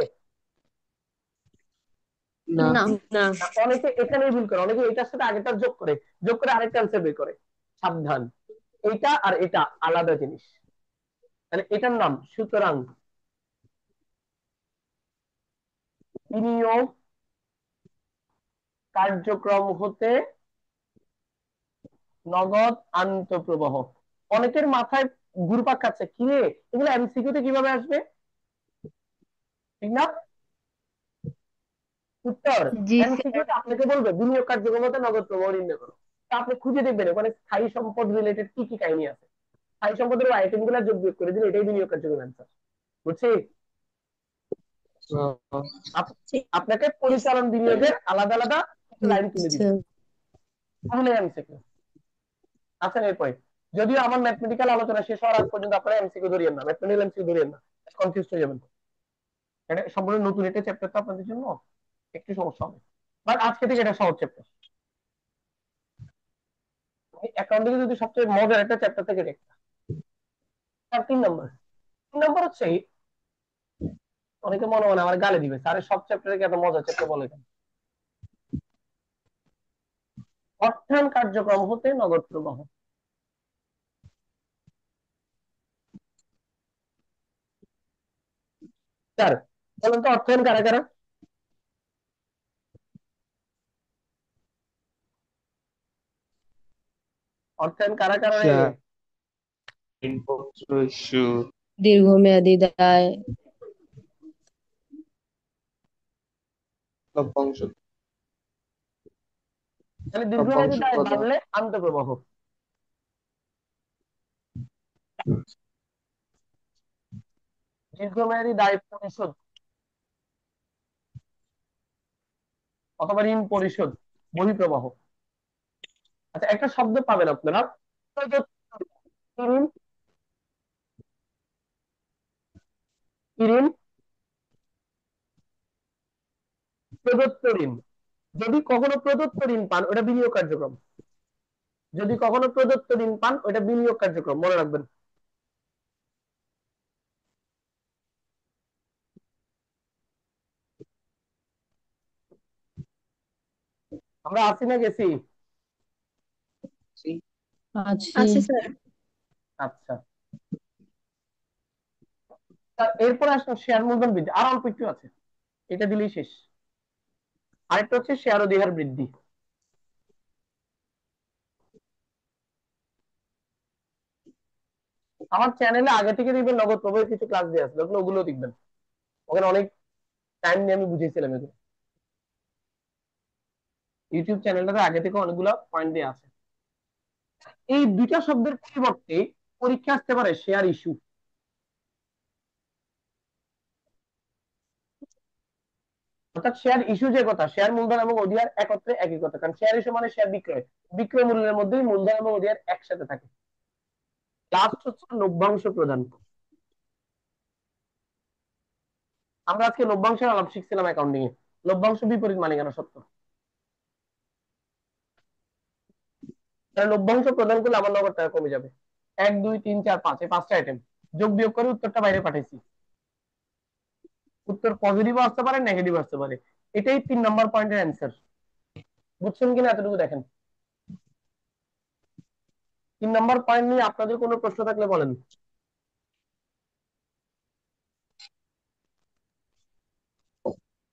না। না অনেকে এখানেই ভুল করে, অনেকে এটার সাথে আগেরটা যোগ করে আরেকটা অ্যান্সার বের করে। সাবধান, এটা আর এটা আলাদা জিনিস। তাহলে এটার নাম সুতরাং বিনিয়োগ কার্যক্রম হতে নগদ আন্তঃপ্রবাহ। অনেকের মাথায় ঘুরপাক খাচ্ছে, কি রে এগুলো এমসিকিউ তে কিভাবে আসবে, ঠিক না? উত্তর জি এমসিকিউ তে আপনাকে বলবে বিনিয়োগ কার্যক্রম হতে নগদ প্রবাহ নির্ণয় করো। তা আপনি খুঁজে দেখবেন ওখানে স্থায়ী সম্পদ রিলেটেড কি কি কাহিনী আছে। স্থায়ী সম্পদের আইটেম গুলো যোগ বিয়োগ করে দিলে এটাই বিনিয়োগ কার্যক্রম অ্যান্সার। বুঝছি? আপ- আপনাকে পরিচালন বিনিয়োগের আলাদা আলাদা লাইন তুলে দিবে, তাহলে এমসিকিউ। আচ্ছা এরপরে, যদিও আমার ম্যাথমেটিক্যাল আলোচনা শেষ হওয়ার আগ পর্যন্ত আপনারা এমসিকিউ ধরিয়েন না, ম্যাথমেটিক্যাল এমসিকিউ ধরিয়েন না, কনফিউজ হয়ে যাবেন। এটা সম্পূর্ণ নতুন একটা চ্যাপ্টার, তো আপনাদের জন্য একটু সমস্যা হবে, বাট আজকে থেকে এটা সহজ চ্যাপ্টার। অ্যাকাউন্টিং যদি সবচেয়ে মজার একটা চ্যাপ্টার থেকে একটা। আর 3 নম্বর হচ্ছে, অনেকে মনে মনে আমার গালে দিবে, স্যার সব চ্যাপ্টারে এত মজার চ্যাপ্টার বলে কেন? অর্থায়ন কার্যক্রম হতে নগদ প্রবাহ। স্যার বলেন তো অর্থায়ন কারা কারা? অর্থায়ন কারা কারা রে? শেয়ার, ঋণপত্র ইস্যু, দীর্ঘমেয়াদী দায়, লভ্যাংশ, তাহলে লভ্যাংশ দীর্ঘমেয়াদী দায় প্রদান, বাড়লে আন্তঃপ্রবাহ, দীর্ঘমেয়াদী দায় পরিশোধ অথবা ঋণ পরিশোধ বহিঃপ্রবাহ। আচ্ছা একটা শব্দ পাবেন আপনারা, প্রদত্ত ঋণ, ঋণ, প্রদত্ত ঋণ। যদি কখনো প্রদত্ত ঋণ পান ওটা বিনিয়োগ কার্যক্রম, যদি কখনো প্রদত্ত ঋণ পান ওটা বিনিয়োগ কার্যক্রম, মনে রাখবেন। আমরা আছি না গেছি? আছে আছে স্যার। আচ্ছা, এরপরে আসলে শেয়ার মূলধন বৃদ্ধি, আর অল্প একটু আছে, এটা দিলেই শেষ। আরেকটা হচ্ছে শেয়ার অধিকার বৃদ্ধি। আমার চ্যানেলে আগে থেকে দেখবেন নগদ প্রবাহের কিছু ক্লাস দেওয়া আছে, ওগুলো দেখবেন, ওখানে অনেক টাইম নিয়ে আমি বুঝিয়েছিলাম এগুলো। ইউটিউব চ্যানেলটাতে আগে থেকে অনেকগুলো পয়েন্ট দেওয়া আছে। এই দুইটা শব্দের পরিবর্তে পরীক্ষা আসতে পারে শেয়ার ইস্যু। অর্থাৎ শেয়ার ইস্যু যে কথা, শেয়ার মূলধন এবং অধিকার একত্রে একই কথা, কারণ শেয়ার ইস্যু মানে শেয়ার বিক্রয়, বিক্রয় মূল্যের মধ্যেই মূলধন এবং অধিকার একসাথে থাকে। লাস্ট হচ্ছে লভ্যাংশ প্রদান। আমরা আজকে লভ্যাংশের আলাপ শিখছিলাম অ্যাকাউন্টিং এ। লভ্যাংশ বিপরীত মালিকানা সত্ত্ব। তাহলে লভ্যাংশ প্রদান করলে আমার নগদ টাকা কমে যাবে। 1 2 3 4 5 এই 5টা আইটেম যোগ বিয়োগ করে উত্তরটা বাইরে পাঠাইছি। উত্তর পজিটিভ আসতে পারে, নেগেটিভ আসতে পারে। এটাই 3 নম্বর পয়েন্টের অ্যান্সার। বুঝছেন কিনা এতটুকু দেখেন। 3 নম্বর পয়েন্ট নিয়ে আপনাদের কোনো প্রশ্ন থাকলে বলেন।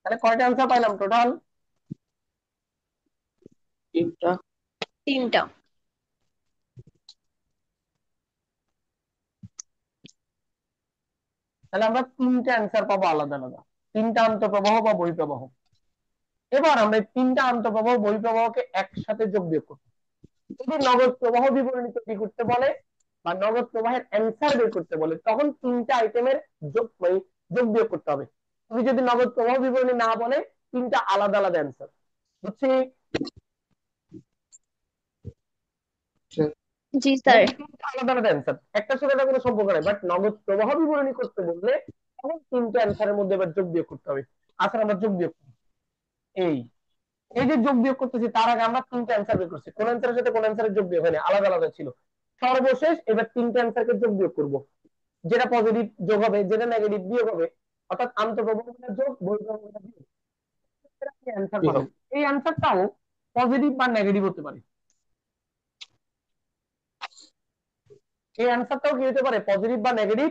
তাহলে কয়টা অ্যান্সার পাইলাম টোটাল? 3টা। 3টা। তাহলে আমরা 3টা অ্যান্সার পাবো আলাদা আলাদা, 3টা আন্তঃপ্রবাহ বা বহিঃপ্রবাহ। এবার আমরা 3টা আন্তঃপ্রবাহ বহিঃপ্রবাহকে একসাথে যোগ বিয়োগ করব। যদি নগদ প্রবাহ বিবরণী তৈরি করতে বলে বা নগদ প্রবাহের অ্যান্সার বের করতে বলে, তখন 3টা আইটেমের যোগ বিয়োগ করতে হবে। তুমি যদি নগদ প্রবাহ বিবরণী না বলে 3টা আলাদা আলাদা অ্যান্সার। বুঝছি? জি স্যার। আলাদা আলাদা অ্যান্সার, একটার সাথে এটা কোনো সম্পর্ক নাই, বাট নগদ প্রবাহ বিবরণী করতে বললে তখন 3টা অ্যান্সারের মধ্যে এবার যোগ বিয়োগ করতে হবে। আচ্ছা আমরা যোগ বিয়োগ করি। এই এই যে যোগ বিয়োগ করতেছি তার আগে আমরা 3টা অ্যান্সার বের করছি, কোন অ্যান্সারের সাথে কোন অ্যান্সারের যোগ বিয়োগ হয়নি, আলাদা আলাদা ছিল। সর্বশেষ এবার 3টা অ্যান্সারকে যোগ বিয়োগ করব। যেটা পজিটিভ যোগ হবে, যেটা নেগেটিভ বিয়োগ হবে, অর্থাৎ আন্তঃপ্রবাহগুলো যোগ বহিঃপ্রবাহগুলো বিয়োগ, অ্যান্সার পাবেন। এই অ্যান্সারটাও পজিটিভ বা নেগেটিভ হতে পারে। এই অ্যান্সারটাও কি হতে পারে? পজিটিভ বা নেগেটিভ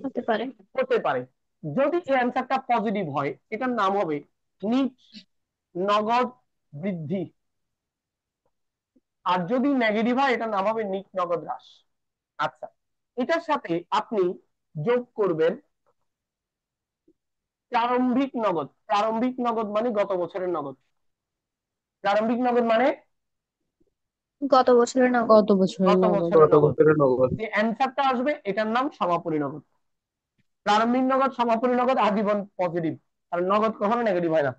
হতে পারে। হতে পারে। যদি এই অ্যান্সারটা পজিটিভ হয়, এটার নাম হবে নিট নগদ বৃদ্ধি, আর যদি নেগেটিভ হয় এটার নাম হবে নিট নগদ হ্রাস। আচ্ছা, এটার সাথে আপনি যোগ করবেন প্রারম্ভিক নগদ। প্রারম্ভিক নগদ মানে গত বছরের নগদ। প্রারম্ভিক নগদ মানে গত বছরের নগদ। গত বছরের গত নগদ। বছরের গত নগদ। বছরের নগদ। যে অ্যান্সারটা আসবে এটার নাম সমাপনী নগদ। প্রারম্ভিক নগদ, সমাপনী নগদ আজীবন পজিটিভ, আর নগদ কখনো নেগেটিভ হয় না।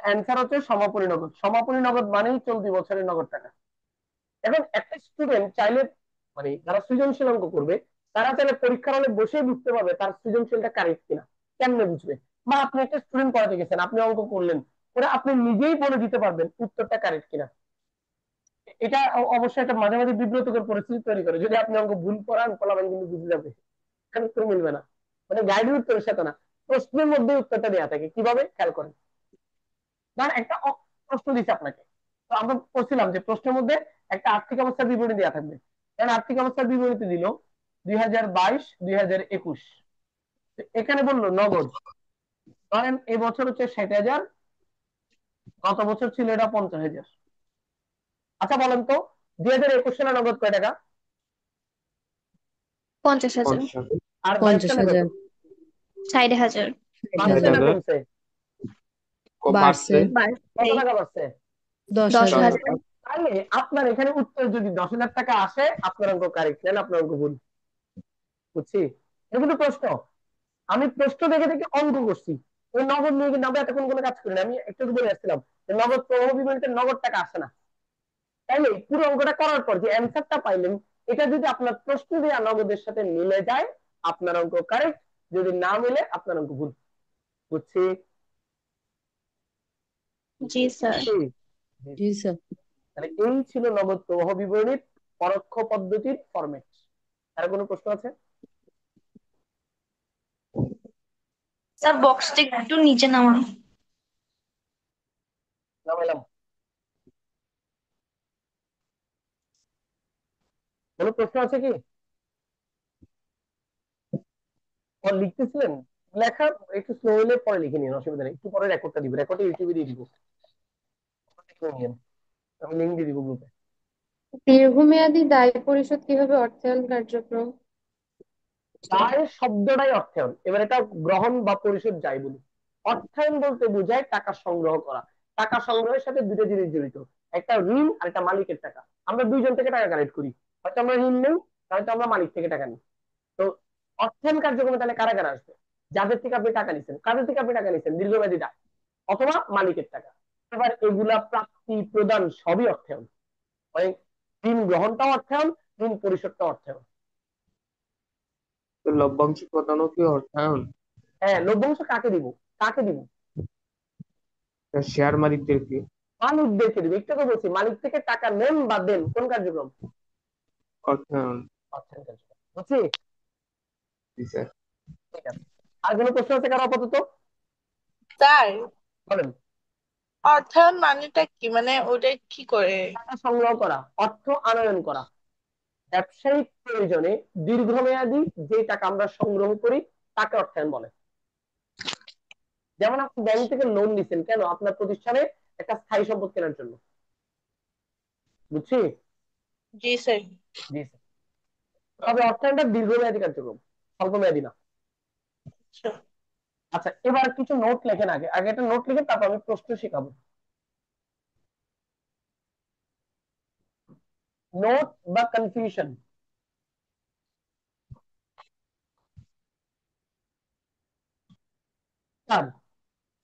অ্যান্সার হচ্ছে সমাপনী নগদ। সমাপনী নগদ মানেই চলতি বছরের নগদ টাকা। এখন একটা স্টুডেন্ট চাইলে, মানে যারা সৃজনশীল অঙ্ক করবে, তারা চাইলে পরীক্ষার হলে বসে বুঝতে পারবে তার সৃজনশীলটা কারেক্ট কিনা। কেমনে বুঝবে? বা আপনি একটা স্টুডেন্ট পড়াতে গেছেন, আপনি অঙ্ক করলেন, ওরা আপনি নিজেই বলে দিতে পারবেন উত্তরটা কারেক্ট কিনা। এটা অবশ্যই একটা মাঝে মাঝে বিব্রতকর পরিস্থিতি তৈরি করে, যদি আপনি অঙ্ক ভুল করান ফলাফল কিন্তু বুঝে যাবে, এখানে উত্তর মিলবে না। মানে গাইডের উত্তরের সাথে না, প্রশ্নের মধ্যে উত্তরটা দেওয়া থাকে। কিভাবে খেয়াল করেন, ধরেন একটা প্রশ্ন দিচ্ছে আপনাকে, তো আমরা বলছিলাম যে প্রশ্নের মধ্যে একটা আর্থিক অবস্থার বিবরণী দেওয়া থাকবে। কারণ আর্থিক অবস্থার বিবরণীতে দিল 2022-2021, এখানে বললো নগদ, ধরেন এবছর হচ্ছে 60,000, গত বছর ছিল এটা 50,000। আচ্ছা বলেন তো 2021 সালে নগদ কয় টাকা? 50,000। 50,000। আর 22 সালে কত? 50,000। 60,000। বাড়ছে না 60,000। কমছে? বাড়ছে। বাড়ছে। কত টাকা বাড়ছে? 10,000। 10,000। তাহলে আপনার এখানে উত্তর যদি 10,000 টাকা আসে, আপনার অঙ্ক কারেক্ট, নেন আপনার অঙ্ক ভুল। বুঝছি? এটা কিন্তু প্রশ্ন, আমি প্রশ্ন দেখে দেখে অঙ্ক করছি। ওই নগদ নিয়ে কিন্তু আমরা এতক্ষণ কোনো কাজ করি না। আমি একটু বলে আসছিলাম যে নগদ প্রবাহ বিবরণীতে নগদ টাকা আসে না। তাইলে পুরো অঙ্কটা করার পর যে অ্যান্সারটা পাইলেন, এটা যদি আপনার প্রশ্ন দেওয়া নগদের সাথে মিলে যায়, আপনার অঙ্ক কারেক্ট। যদি না মিলে, আপনার অঙ্ক ভুল। বুঝছি? জি স্যার। বুঝছি? জি স্যার। তাহলে এই ছিল নগদ প্রবাহ বিবরণীর পরোক্ষ পদ্ধতির ফরম্যাট। আর কোনো প্রশ্ন আছে? স্যার বক্সটা একটু নিচে নামান। নামাইলাম। কোনো প্রশ্ন আছে কি? লিখতেছিলেন? লেখা একটু স্লো হলে পরে লিখে নিন, অসুবিধা নেই। একটু পরে রেকর্ডটা দিব, রেকর্ডে ইউটিউবে দিয়ে দিব। আমি লিঙ্ক দিয়ে দিব গ্রুপে। দীর্ঘমেয়াদী দায় পরিশোধ কিভাবে অর্থায়ন কার্যক্রম? দায় শব্দটাই অর্থায়ন। এবার এটা গ্রহণ বা পরিশোধ যাই বলি, অর্থায়ন বলতে বোঝায় টাকা সংগ্রহ করা। টাকা সংগ্রহের সাথে দুটো জিনিস জড়িত, একটা ঋণ আর একটা মালিকের টাকা। আমরা দুইজন থেকে টাকা কালেক্ট করি, হয়তো আমরা ঋণ নেই, হয়তো আমরা মালিক থেকে টাকা নিই। তো অর্থায়ন কার্যক্রমে তাহলে কারা কারা আসবে? যাদের থেকে আপনি টাকা নিচ্ছেন। কাদের থেকে আপনি টাকা নিচ্ছেন? দীর্ঘমেয়াদী দায় অথবা মালিকের টাকা। এবার এগুলা প্রাপ্তি প্রদান সবই অর্থায়ন। মানে ঋণ গ্রহণটাও অর্থায়ন, ঋণ পরিশোধটাও অর্থায়ন। তো লভ্যাংশ প্রদানও কি অর্থায়ন? হ্যাঁ, লভ্যাংশ কাকে দিব? কাকে দিব? শেয়ার মালিকদেরকে। মালিকদেরকে দিব। একটু তো বলছি, মালিক থেকে টাকা নেন বা দেন, কোন কার্যক্রম? অর্থায়ন। অর্থায়ন কার্যক্রম। বুঝছি? জি স্যার। ঠিক আছে। আর কোনো প্রশ্ন আছে কারো আপাতত? স্যার, বলেন। অর্থায়ন মানেটা কি? মানে ওটা কি করে? টাকা সংগ্রহ করা, অর্থ আনয়ন করা। ব্যবসায়িক প্রয়োজনে দীর্ঘমেয়াদী যে টাকা আমরা সংগ্রহ করি তাকে অর্থায়ন বলে। যেমন আপনি ব্যাংক থেকে লোন নিচ্ছেন কেন? আপনার প্রতিষ্ঠানে একটা স্থায়ী সম্পদ কেনার জন্য। বুঝছি? জি স্যার। জি স্যার। তবে অর্থায়নটা দীর্ঘমেয়াদী কার্যক্রম, স্বল্প মেয়াদী না। আচ্ছা। আচ্ছা, এবার কিছু নোট লেখেন। আগে আগে একটা নোট লিখেন, তারপর আমি প্রশ্ন শেখাবো। নোট বা কনফিউশন।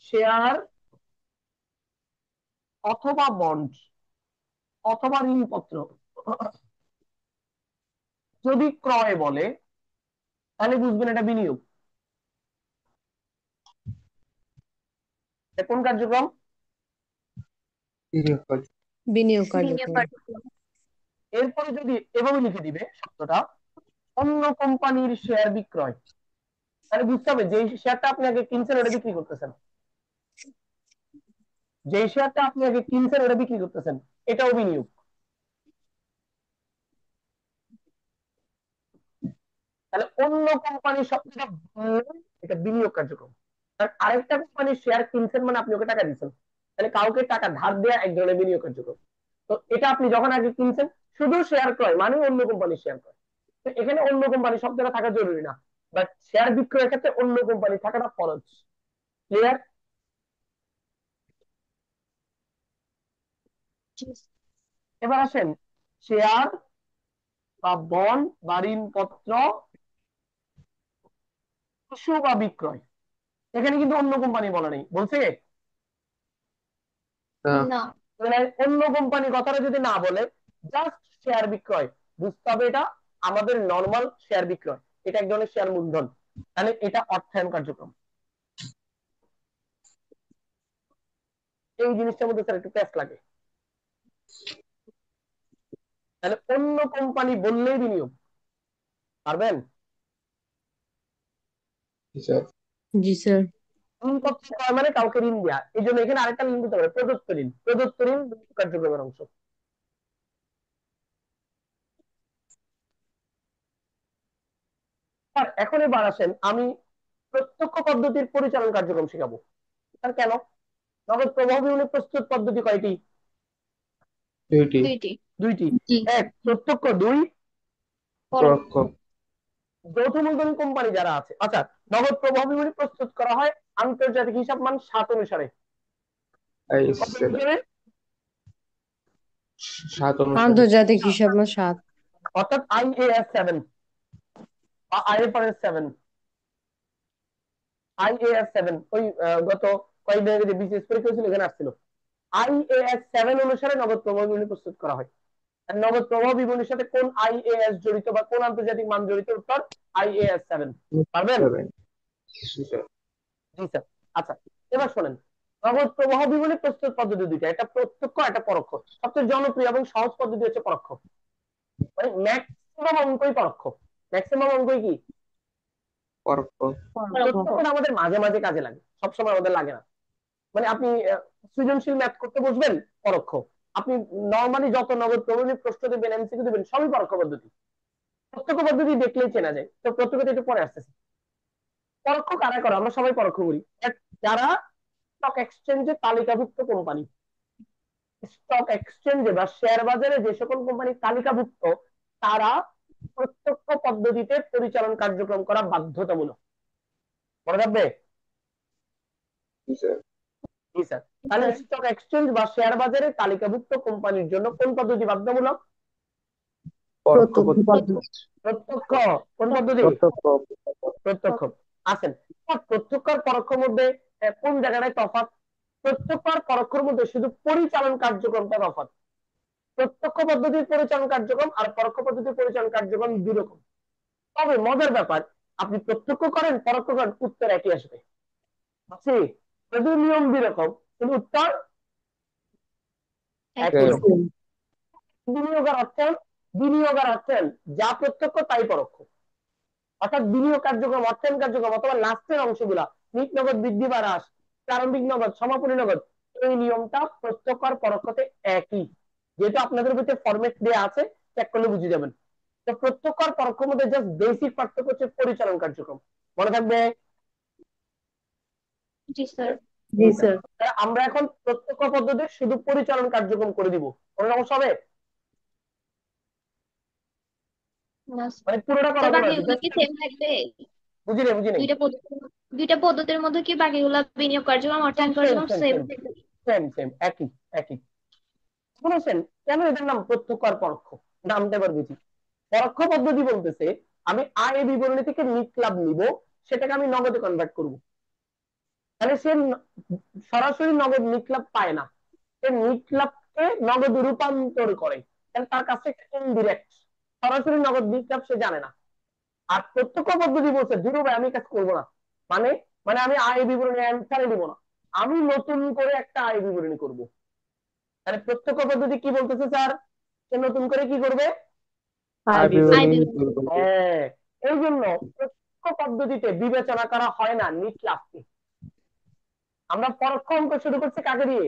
শেয়ার অথবা বন্ড অথবা ঋণপত্র যদি ক্রয় বলে, তাহলে বুঝবেন এটা বিনিয়োগ। এটা কোন কার্যক্রম? বিনিয়োগ কার্যক্রম। এরপরে যদি এভাবে লিখে দিবে শব্দটা অন্য কোম্পানির শেয়ার বিক্রয়, তাহলে বুঝতে হবে যে শেয়ারটা আপনি আগে কিনছেন ওটা বিক্রি করতেছেন, যে শেয়ারটা আপনি আগে কিনছেন ওটা বিক্রি করতেছেন, এটাও বিনিয়োগ। তাহলে অন্য কোম্পানির শব্দটা বললে এটা বিনিয়োগ কার্যক্রম। আর আরেকটা কোম্পানির শেয়ার কিনছেন মানে আপনি ওকে টাকা দিচ্ছেন, তাহলে কাউকে টাকা ধার দেওয়া এক ধরনের বিনিয়োগ কার্যক্রম। তো এটা আপনি যখন আগে কিনছেন শুধু শেয়ার ক্রয় মানে অন্য কোম্পানির শেয়ার ক্রয়, তো এখানে অন্য কোম্পানি শব্দটা থাকা জরুরি না, বাট শেয়ার বিক্রয়ের ক্ষেত্রে অন্য কোম্পানি থাকাটা ফরজ। ক্লিয়ার? এবার আসেন শেয়ার বা বন্ড বা ঋণপত্র ইস্যু বা বিক্রয়, এখানে কিন্তু অন্য কোম্পানি বলা নেই, বলছে না, না মানে অন্য কোম্পানি কথাটা যদি না বলে জাস্ট শেয়ার বিক্রয়, বুঝতে হবে এটা আমাদের নর্মাল শেয়ার বিক্রয়, এটা এক ধরনের শেয়ার মূলধন, তাহলে এটা অর্থায়ন কার্যক্রম। এই জিনিসটার মধ্যে স্যার একটু প্যাচ লাগে। তাহলে অন্য কোম্পানি বললেই বিনিয়োগ, পারবেন? জি স্যার। জি স্যার। ঋণপত্র ক্রয় মানে কাউকে ঋণ দেওয়া, এই জন্য এখানে আরেকটা ঋণ দিতে পারে প্রদত্ত ঋণ, প্রদত্ত ঋণ বিনিয়োগ কার্যক্রমের অংশ। আর এখন এবার আসেন আমি প্রত্যক্ষ পদ্ধতির পরিচালন কার্যক্রম শেখাবো। আর কেন? নগদ প্রবাহ বিবরণী প্রস্তুত পদ্ধতি কয়টি? দুইটি। দুইটি দুইটি। জি এক প্রত্যক্ষ, দুই পরোক্ষ। যৌথ মূলধনী কোম্পানি যারা আছে। আচ্ছা, নগদ প্রবাহ বিবরণী প্রস্তুত করা হয় আন্তর্জাতিক হিসাব মান 7 অনুসারে। কত আইএসএল অনুসারে? 7 অনুসারে। আন্তর্জাতিক হিসাব মান 7। অর্থাৎ IAS 7 বা IFRS 7। IAS 7 ওই গত কয়েকদিন আগে যে বিসিএস পরীক্ষা ছিল এখানে আসছিল। IAS 7 অনুসারে নগদ প্রবাহ বিবরণী প্রস্তুত করা হয়। আর নগদ প্রবাহ বিবরণীর সাথে কোন IAS জড়িত বা কোন আন্তর্জাতিক মান জড়িত? উত্তর IAS 7। পারবেন? জি স্যার। জি স্যার। আচ্ছা, এবার শোনেন, নগদ প্রবাহ বিবরণী প্রস্তুত পদ্ধতি দুইটা, একটা প্রত্যক্ষ একটা পরোক্ষ। সবচেয়ে জনপ্রিয় এবং সহজ পদ্ধতি হচ্ছে পরোক্ষ, মানে ম্যাক্সিমাম অঙ্কই পরোক্ষ। ম্যাক্সিমাম অঙ্কই কি? পরোক্ষ। প্রত্যক্ষটা আমাদের মাঝে মাঝে কাজে লাগে, সবসময় আমাদের লাগে না। মানে আপনি সৃজনশীল ম্যাথ করতে বসবেন, পরোক্ষ। আপনি নরমালি যত নগদ প্রবাহ প্রশ্ন দেবেন, এমসিকিউ দেবেন, সবই পরোক্ষ পদ্ধতি। প্রত্যক্ষ পদ্ধতি দেখলেই চেনা যায়, তো প্রত্যক্ষটা একটু পরে আসতেছে। পরোক্ষ কারা করে? আমরা সবাই পরোক্ষ করি, যারা স্টক এক্সচেঞ্জে তালিকাভুক্ত কোম্পানি। স্টক এক্সচেঞ্জে বা শেয়ার বাজারে যে সকল কোম্পানি তালিকাভুক্ত তারা প্রত্যক্ষ পদ্ধতিতে পরিচালন কার্যক্রম করা বাধ্যতামূলক। মনে রাখবে? জি স্যার। জি স্যার। তাহলে স্টক এক্সচেঞ্জ বা শেয়ার বাজারে তালিকাভুক্ত কোম্পানির জন্য কোন পদ্ধতি বাধ্যতামূলক? পরোক্ষ প্রত্যক্ষ পদ্ধতি। পদ্ধতি। প্রত্যক্ষ। কোন পদ্ধতি? প্রত্যক্ষ। প্রত্যক্ষ। আসেন, প্রত্যক্ষ আর পরোক্ষের মধ্যে কোন জায়গাটায় তফাৎ? প্রত্যক্ষ আর পরোক্ষের মধ্যে শুধু পরিচালন কার্যক্রমটা তফাৎ। প্রত্যক্ষ পদ্ধতির পরিচালন কার্যক্রম আর পরোক্ষ পদ্ধতির পরিচালন কার্যক্রম দুই রকম। তবে মজার ব্যাপার, আপনি প্রত্যক্ষ করেন পরোক্ষ করেন, উত্তর একই আসবে। বুঝছি? যদিও নিয়ম দুই রকম কিন্তু উত্তর একই রকম। বিনিয়োগ আর অর্থায়ন, বিনিয়োগ আর অর্থায়ন যা প্রত্যক্ষ তাই পরোক্ষ। অর্থাৎ বিনিয়োগ কার্যক্রম, অর্থায়ন কার্যক্রম অথবা লাস্টের অংশগুলা নিট নগদ, বৃদ্ধি বা হ্রাস, প্রারম্ভিক নগদ, সমাপনী নগদ, এই নিয়মটা প্রত্যক্ষ আর পরোক্ষতে একই। যেহেতু আপনাদের ভিতরে ফরম্যাট দেওয়া আছে, চেক করলে বুঝে যাবেন। তো প্রত্যক্ষ আর পরোক্ষের মধ্যে জাস্ট বেসিক পার্থক্য হচ্ছে পরিচালন কার্যক্রম। মনে থাকবে? জি স্যার জি স্যার। আমরা এখন প্রত্যক্ষ পদ্ধতির শুধু পরিচালন কার্যক্রম করে দিব, কোনো সমস্যা হবে? না মানে পুরোটা স্যার করাবো না, বাকিগুলো কি সেম থাকবে? বুঝি নাই বুঝি নাই। দুইটা পদ্ধতির মধ্যে কি বাকিগুলো বিনিয়োগ কার্যক্রম অর্থায়ন কার্যক্রম সেম থাকবে? সেম সেম একই একই। শুনেছেন কেন এদের নাম প্রত্যক্ষ আর পরোক্ষ? নামটা এবার বুঝি। পরোক্ষ পদ্ধতি বলতেছে আমি আয় বিবরণী থেকে নিট লাভ নিব, সেটাকে আমি নগদে কনভার্ট করব। তাহলে সে সরাসরি নগদ নিট লাভ পায় না, সে নিট লাভকে নগদ রূপান্তর করে, তাহলে তার কাছে ইনডিরেক্ট, সরাসরি নগদ নিট লাভ সে জানে না। আর প্রত্যক্ষ পদ্ধতি বলছে ধীরু ভাই আমি কাজ করবো না, মানে মানে আমি আয় বিবরণী অ্যান্সারে দিব না, আমি নতুন করে একটা আয় বিবরণী করব। তাহলে প্রত্যক্ষ পদ্ধতি কি বলতেছে স্যার? সে নতুন করে কি করবে? আয় আয় বিবরণী বিবরণী। বের করবে। হ্যাঁ, এই জন্য প্রত্যক্ষ পদ্ধতিতে বিবেচনা করা হয় না নিট লাভকে। আমরা পরোক্ষ অঙ্ক শুরু করছি কাকে দিয়ে?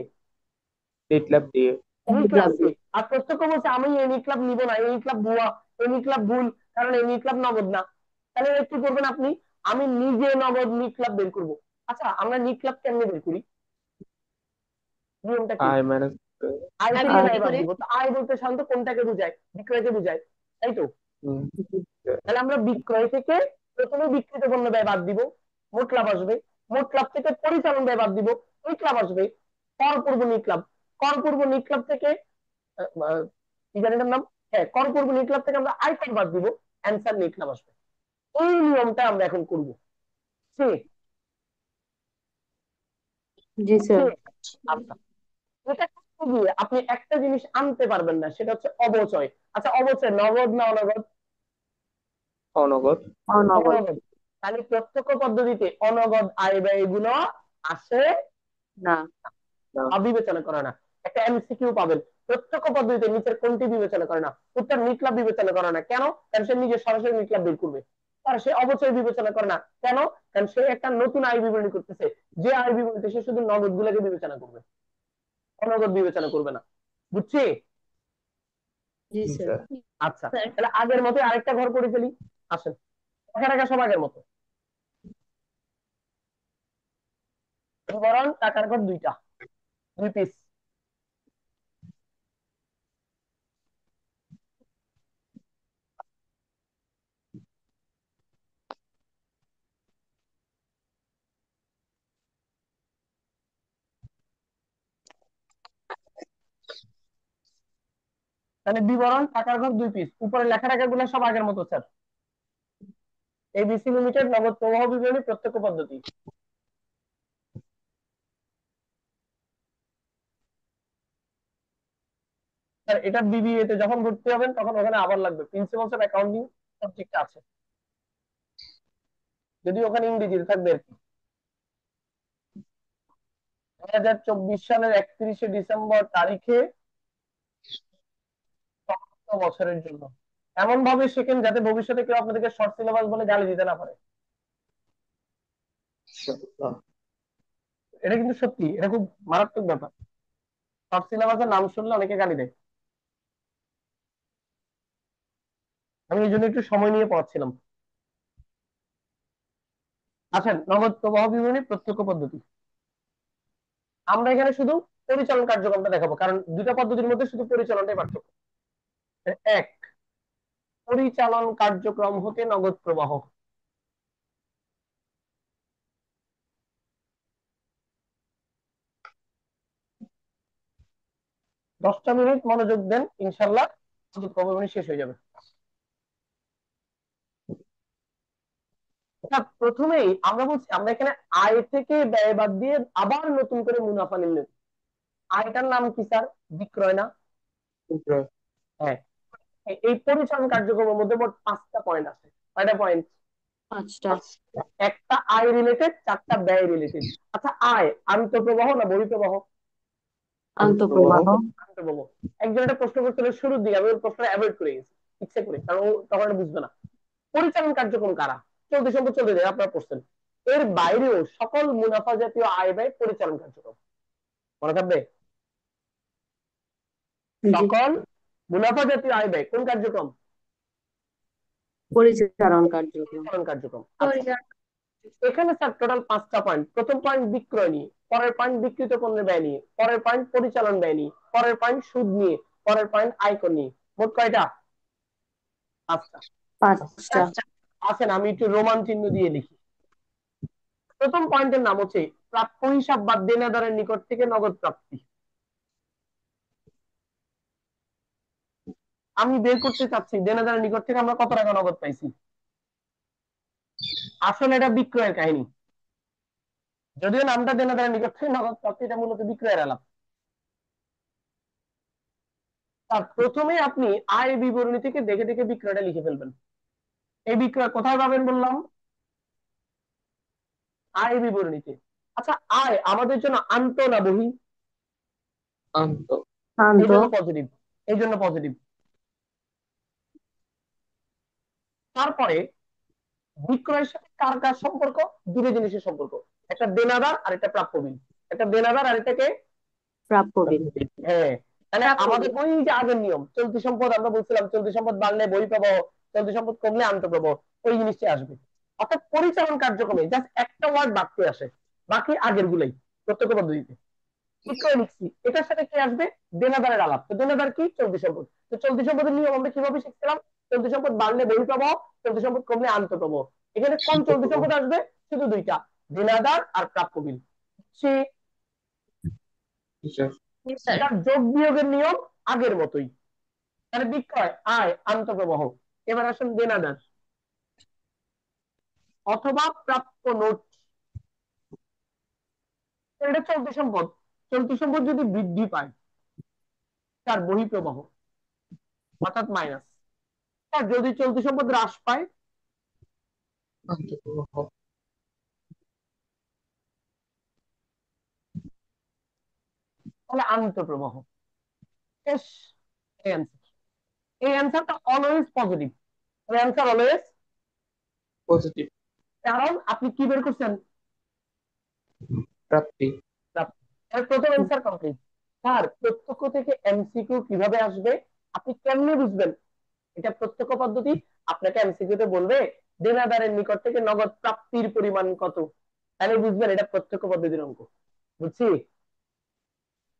নিট ল্যাব দিয়ে। নিট লাভকে। আর প্রত্যক্ষ বলছে আমি এই নিট লাভ নিব না, এই নিট লাভ ভুয়া, এই নিট লাভ ভুল, কারণ এই নিট লাভ নগদ না। তাহলে কি করবেন আপনি? আমি নিজে নগদ নিট লাভ বের করব। আচ্ছা, আমরা নিট লাভ কেমনে বের করি? নিয়মটা কি? আয় মাইনাস আয় আয় থেকে বিবরণী ব্যয় বাদ করে। দিব। তো আয় বলতে সাধারণত কোনটাকে বোঝায়? বিক্রয়কে বোঝায়, তাই তো? তাহলে আমরা বিক্রয় থেকে প্রথমে বিক্রিত পণ্য ব্যয় বাদ দিব, মোট লাভ আসবে। মোট লাভ থেকে পরিচালন ব্যয় বাদ দিব, নিট লাভ আসবে। কর পূর্ব নিট লাভ, কর পূর্ব নিট লাভ থেকে কি জানি এটার নাম, হ্যাঁ, কর পূর্ব নিট লাভ থেকে আমরা আয়কর বাদ দিব, অ্যান্সার নিট লাভ আসবে। এই নিয়মটা আমরা এখন করব। ঠিক জি স্যার। আচ্ছা, এটা করতে গিয়ে আপনি একটা জিনিস আনতে পারবেন না, সেটা হচ্ছে অবচয়। আচ্ছা, অবচয় নগদ না অনগদ? অনগদ। অনগদ। অনগদ। তাহলে প্রত্যক্ষ পদ্ধতিতে অনগদ আয় ব্যয় এগুলো আসে না। না। বিবেচনা করে না। একটা এমসিকিউ পাবেন, প্রত্যক্ষ পদ্ধতিতে নিচের কোনটি বিবেচনা করে না? উত্তর নিট লাভ বিবেচনা করে না। কেন? কারণ সে নিজে সরাসরি নিট লাভ বের করবে। আর সে অবচয় বিবেচনা করে না। কেন? কারণ সে একটা নতুন আয় বিবরণী করতেছে, যে আয় বিবরণীতে সে শুধু নগদ গুলাকে বিবেচনা করবে, অনগদ বিবেচনা করবে না। বুঝছি? জি জি স্যার। স্যার। আচ্ছা, স্যার তাহলে আগের মতো আরেকটা ঘর করে ফেলি। আসেন, এখানে সব আগের মতো। বিবরণ টাকার ঘর দুইটা, 2 পিস। তাহলে বিবরণ টাকার ঘর 2 পিস, উপরে লেখা টাকা গুলো সব আগের মতো স্যার। এবিসি লিমিটেড নগদ প্রবাহ বিবরণী প্রত্যক্ষ পদ্ধতি। স্যার এটা বিবিএ তে যখন ভর্তি হবেন তখন ওখানে আবার লাগবে, প্রিন্সিপালস অফ অ্যাকাউন্টিং সাবজেক্টটা আছে, যদি ওখানে ইংরেজিতে থাকবে আর কি। 2024 সালের 31শে ডিসেম্বর তারিখে সমস্ত বছরের জন্য এমন ভাবে শেখেন যাতে ভবিষ্যতে কেউ আপনাদেরকে শর্ট সিলেবাস বলে গালি দিতে না পারে। এটা কিন্তু সত্যি, এটা খুব মারাত্মক ব্যাপার। শর্ট সিলেবাসের নাম শুনলে অনেকে গালি দেয়। আমি এই জন্য একটু সময় নিয়ে পড়াচ্ছিলাম। আচ্ছা, নগদ প্রবাহ বিবরণী প্রত্যক্ষ পদ্ধতি। আমরা এখানে শুধু পরিচালন কার্যক্রমটা দেখাবো, কারণ দুটা পদ্ধতির মধ্যে শুধু পরিচালনটাই পার্থক্য। এক, পরিচালন কার্যক্রম হতে নগদ প্রবাহ। দশটা মিনিট মনোযোগ দেন, ইনশাল্লাহ নগদ প্রবাহ বিবরণী শেষ হয়ে যাবে। প্রথমেই আমরা বলছি আমরা এখানে আয় থেকে ব্যয় বাদ দিয়ে আবার নতুন করে মুনাফা নির্ণয়। আয়টার নাম কি স্যার? বিক্রয় না? হ্যাঁ। এই পরিচালন কার্যক্রমের মধ্যে মোট 5টা পয়েন্ট আছে। কয়টা পয়েন্ট? 5টা। একটা আয় রিলেটেড, 4টা ব্যয় রিলেটেড। আচ্ছা, আয় আন্তঃপ্রবাহ না বহিঃপ্রবাহ? আন্তঃপ্রবাহ। আন্তঃপ্রবাহ। একজন একটা প্রশ্ন করছিল শুরুর দিকে, আমি ওই প্রশ্নটা অ্যাভয়েড করে গেছি ইচ্ছে করে, কারণ ও তখন এটা বুঝবে না। পরিচালন কার্যক্রম কারা? চলতি সম্পদ চলতে যায়, আপনারা পড়ছেন। এর বাইরেও সকল মুনাফা জাতীয় আয় ব্যয় পরিচালন কার্যক্রম। মনে থাকবে? জি। সকল মুনাফা জাতীয় আয় ব্যয় কোন কার্যক্রম? পরিচালন কার্যক্রম। পরিচালন কার্যক্রম। আচ্ছা, এখানে স্যার টোটাল 5টা পয়েন্ট। প্রথম পয়েন্ট বিক্রয় নিয়ে, পরের পয়েন্ট বিক্রিত পণ্যের ব্যয় নিয়ে, পরের পয়েন্ট পরিচালন ব্যয় নিয়ে, পরের পয়েন্ট সুদ নিয়ে, পরের পয়েন্ট আয়কর নিয়ে। মোট কয়টা? 5টা। 5টা। আসেন আমি একটু রোমান চিহ্ন দিয়ে লিখি। প্রথম পয়েন্টের নাম হচ্ছে প্রাপ্য হিসাব বা দেনাদারের নিকট থেকে নগদ প্রাপ্তি। আমি বের করতে চাচ্ছি দেনাদারের নিকট থেকে আমরা কত টাকা নগদ পাইছি। আসলে এটা বিক্রয়ের কাহিনী, যদিও নামটা দেনাদারের নিকট থেকে নগদ প্রাপ্তি, এটা মূলত বিক্রয়ের আলাপ। তার প্রথমে আপনি আয় বিবরণী থেকে দেখে দেখে বিক্রয়টা লিখে ফেলবেন। এই বিক্রয় কোথায় পাবেন বললাম? আয় বিবরণীতে। আচ্ছা, আয় আমাদের জন্য আন্ত না বহি? আন্ত। এই জন্য পজিটিভ, এই জন্য পজিটিভ। তারপরে বিক্রয়ের সাথে কার কার সম্পর্ক? দুটো জিনিসের সম্পর্ক, একটা দেনাদার আর একটা প্রাপ্য বিল। একটা দেনাদার আর এটাকে প্রাপ্য বিল। হ্যাঁ, তাহলে প্রাপ্য আমাদের বিল। ওই যে আগের নিয়ম, চলতি সম্পদ আমরা বলছিলাম চলতি সম্পদ বাড়লে বহিঃপ্রবাহ, চলতি সম্পদ কমলে আন্তঃপ্রবাহ, ওই জিনিসটা আসবে। অর্থাৎ পরিচালন কার্যক্রমে জাস্ট একটা ওয়ার্ড বাড়তে আসে, বাকি আগের গুলাই প্রত্যক্ষ পদ্ধতিতে। বিক্রয় লিখছি, এটার সাথে কি আসবে? দেনাদারের আলাপ। তো দেনাদার কি? চলতি সম্পদ। তো চলতি সম্পদের নিয়ম আমরা কিভাবে শিখছিলাম? চলতি সম্পদ বাড়লে বহিঃপ্রবাহ, চলতি সম্পদ কমলে আন্তঃপ্রবাহ। এখানে কোন চলতি সম্পদ আসবে? শুধু দুইটা, দেনাদার আর প্রাপ্য বিল। সে জি স্যার। Yes, sir. এটার যোগ বিয়োগের নিয়ম আগের মতোই। তাহলে বিক্রয়, আয়, আন্তঃপ্রবাহ। এবার আসুন দেনাদার অথবা প্রাপ্য নোট, এটা চলতি সম্পদ। চলতি সম্পদ যদি বৃদ্ধি পায় তার বহিঃপ্রবাহ অর্থাৎ মাইনাস, আর যদি চলতি সম্পদ হ্রাস পায় আন্তঃপ্রবাহ। তাহলে আন্তঃপ্রবাহ। শেষ। এই অ্যান্সার, এই অ্যান্সারটা always positive. Answer always positive. কারণ আপনি কি বের করছেন? প্রাপ্তি। প্রাপ্তি। এর প্রথম অ্যান্সার কমপ্লিট। স্যার প্রত্যক্ষ থেকে এমসিকিউ কিভাবে আসবে, আপনি কেমনে বুঝবেন এটা প্রত্যক্ষ পদ্ধতি? আপনাকে এমসিকিউ তে বলবে দেনাদারের নিকট থেকে নগদ প্রাপ্তির পরিমাণ কত, তাহলে বুঝবেন এটা প্রত্যক্ষ পদ্ধতির অঙ্ক। বুঝছি?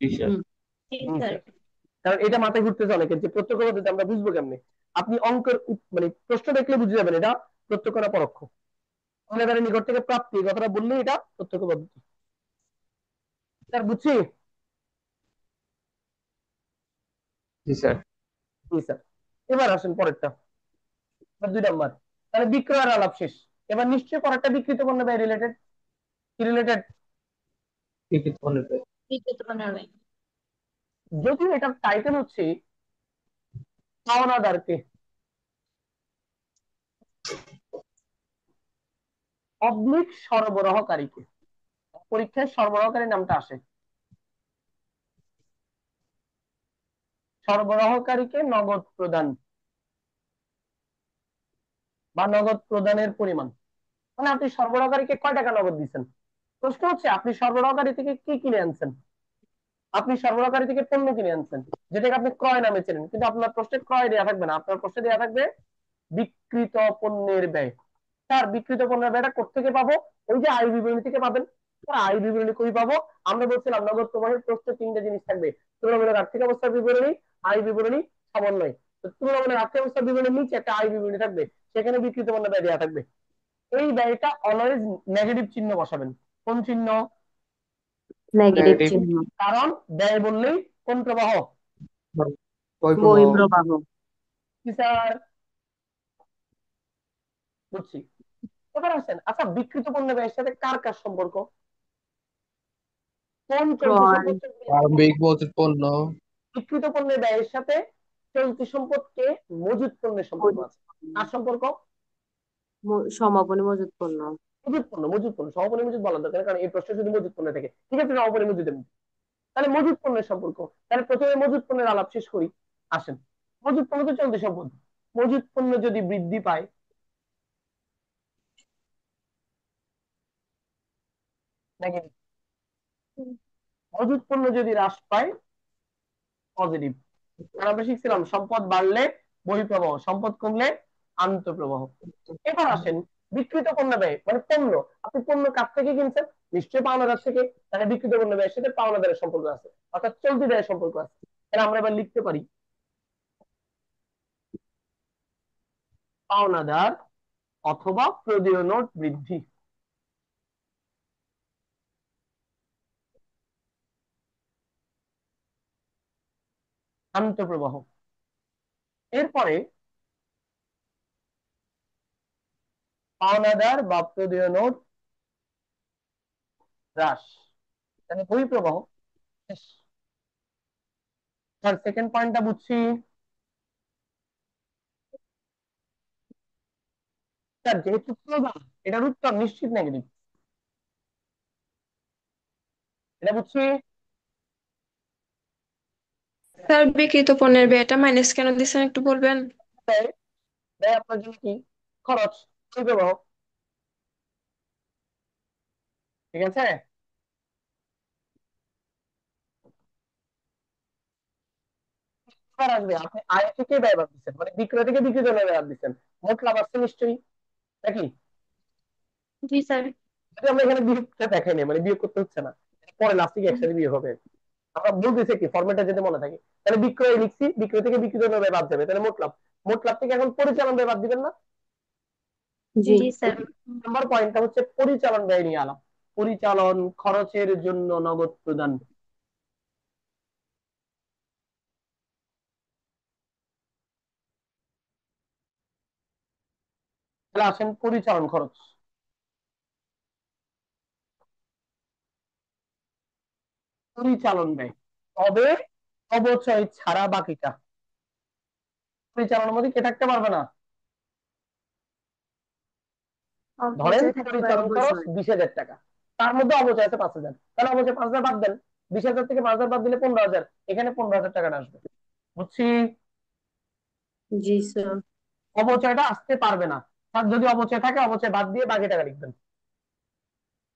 জি স্যার। হুম। Yes, হুম, sir. স্যার। কারণ এটা মাথায় ঘুরতেছে অনেকের যে প্রত্যক্ষ পদ্ধতি আমরা বুঝবো কেমনে। আপনি অঙ্কের মানে প্রশ্ন দেখলে বুঝে যাবেন এটা প্রত্যক্ষ না পরোক্ষ। দেনাদারের নিকট থেকে প্রাপ্তি কথাটা বললে এটা প্রত্যক্ষ পদ্ধতি। স্যার বুঝছি? জি স্যার। জি স্যার। এবার আসেন পরেরটা, এবার 2 নাম্বার। তাহলে বিক্রয়ের আলাপ শেষ। এবার নিশ্চয়ই পরেরটা বিক্রিত পণ্য ব্যয় রিলেটেড। কি রিলেটেড? লিখিত পণ্যের ব্যয়। বিক্রিত পণ্যের ব্যয়। যদিও এটার টাইটেল হচ্ছে পাওনাদারকে অবলিক সরবরাহকারীকে, পরীক্ষায় সরবরাহকারী নামটা আসে। সরবরাহকারীকে নগদ প্রদান বা নগদ প্রদানের পরিমাণ, মানে আপনি সরবরাহকারীকে কয় টাকা নগদ দিচ্ছেন? প্রশ্ন হচ্ছে আপনি সরবরাহকারী থেকে কি কিনে আনছেন? আপনি সরবরাহকারী থেকে পণ্য কিনে আনছেন যেটাকে আপনি ক্রয় নামে চেনেন, কিন্তু আপনার প্রশ্নে ক্রয় দেওয়া থাকবে না, আপনার প্রশ্নে দেওয়া থাকবে বিকৃত পণ্যের ব্যয়। তার বিকৃত পণ্যের ব্যয়টা কোথেকে পাবো? ওই যে আয় বিবরণী থেকে পাবেন। আয় বিবরণী কই পাবো? আমরা বলছিলাম নগদ প্রবাহের প্রশ্নে 3টে জিনিস থাকবে, তুলনামূলক আর্থিক অবস্থার বিবরণী, আয় বিবরণী, সমন্বয়। তো তুলনামূলক আর্থিক অবস্থার বিবরণীর নিচে একটা আয় বিবরণী থাকবে, সেখানে বিকৃত পণ্য ব্যয় দেওয়া থাকবে। এই ব্যয়টা অলওয়েজ নেগেটিভ চিহ্ন বসাবেন। কোন চিহ্ন? Negative negative. চিহ্ন। কারণ ব্যয় বললেই কোন প্রবাহ? বহিঃপ্রবাহ। বহিঃপ্রবাহ। কি স্যার? বুঝছি। এবার আসেন, আচ্ছা বিকৃত পণ্য ব্যয়ের সাথে কার কার সম্পর্ক? কোন চলতি ক্রয়। সম্পদ প্রারম্ভিক মজুত পণ্য। বিকৃত পণ্যের ব্যয়ের সাথে চলতি সম্পদকে মজুত পণ্যের সম্পর্ক মজুত আছে। পণ্য। কার সম্পর্ক? সমাপনী মজুত পণ্য। মজুত পণ্য, মজুত পণ্য। সমাপনী মজুত বলা দরকার, কারণ এই প্রশ্ন শুধু মজুত পণ্য থেকে, ঠিক আছে সমাপনী মজুতের মধ্যে। তাহলে মজুত পণ্যের সম্পর্ক, তাহলে প্রথমে মজুত পণ্যের আলাপ শেষ করি। আসেন, মজুত পণ্য তো চলতি সম্পদ। মজুত পণ্য যদি বৃদ্ধি পায় নেগেটিভ, মজুত পণ্য যদি হ্রাস পায় পজিটিভ। আমরা শিখছিলাম সম্পদ বাড়লে বহিঃপ্রবাহ, সম্পদ কমলে আন্তঃপ্রবাহ। এবার আসেন বিকৃত পণ্য ব্যয়, মানে পণ্য, আপনি পণ্য কার থেকে কিনছেন? নিশ্চয়ই পাওনাদার থেকে। তাহলে বিকৃত পণ্য ব্যয়ের সাথে পাওনাদারের সম্পর্ক আছে, অর্থাৎ চলতি ব্যয়ের সম্পর্ক আছে। তাহলে আমরা এবার লিখতে পারি পাওনাদার অথবা প্রদেয় নোট বৃদ্ধি। আন্তঃপ্রবাহ। এরপরে পাওনাদার বা প্রদেয় নোট হ্রাস, তাহলে বহিঃপ্রবাহ শেষ। স্যার সেকেন্ড পয়েন্টটা বুঝছি। স্যার যেহেতু প্রবাহ, এটার উত্তর নিশ্চিত নেগেটিভ, এটা বুঝছি। স্যার বিক্রিত পণ্যের ব্যয়টা মাইনাস কেন দিচ্ছেন একটু বলবেন? ব্যয়, ব্যয় আপনার জন্য কি? খরচ বহিঃপ্রবাহ। ঠিক আছে, এবার আসবে আপনি আয় থেকে ব্যয় বাদ দিচ্ছেন, মানে বিক্রয় থেকে বিক্রিত ব্যয় বাদ দিচ্ছেন, মোট লাভ আসছে নিশ্চয়ই নাকি? জি স্যার। যদি আমরা এখানে বিয়োগটা দেখাই নাই, মানে বিয়োগ করতে হচ্ছে না, পরে লাস্ট থেকে একসাথে বিয়োগ হবে। আমরা বলতেছি কি ফরম্যাটটা যদি মনে থাকে, তাহলে বিক্রয় লিখছি, বিক্রয় থেকে বিক্রিত ব্যয় বাদ যাবে, তাহলে মোট লাভ। মোট লাভ থেকে এখন পরিচালন ব্যয় বাদ দিবেন না? জি জি স্যার। নাম্বার পয়েন্টটা হচ্ছে পরিচালন ব্যয় নিয়ে আলাপ। পরিচালন খরচের জন্য নগদ প্রদান। তাহলে আসেন পরিচালন খরচ। পরিচালন ব্যয়, তবে অবচয় ছাড়া বাকিটা। পরিচালনার মধ্যে কে থাকতে পারবে না? ধরেন অবচয় থাকতে পারে। পরিচালন খরচ অবশ্যই। 20,000 টাকা, তার মধ্যে অবচয় আছে 5,000, তাহলে অবচয় 5,000 বাদ দেন, 20,000 থেকে 5,000 বাদ দিলে 15,000, এখানে 15,000 টাকাটা আসবে। বুঝছি? জি স্যার। অবচয়টা আসতে পারবে না, তার যদি অবচয় থাকে অবচয় বাদ দিয়ে বাকি টাকা লিখবেন,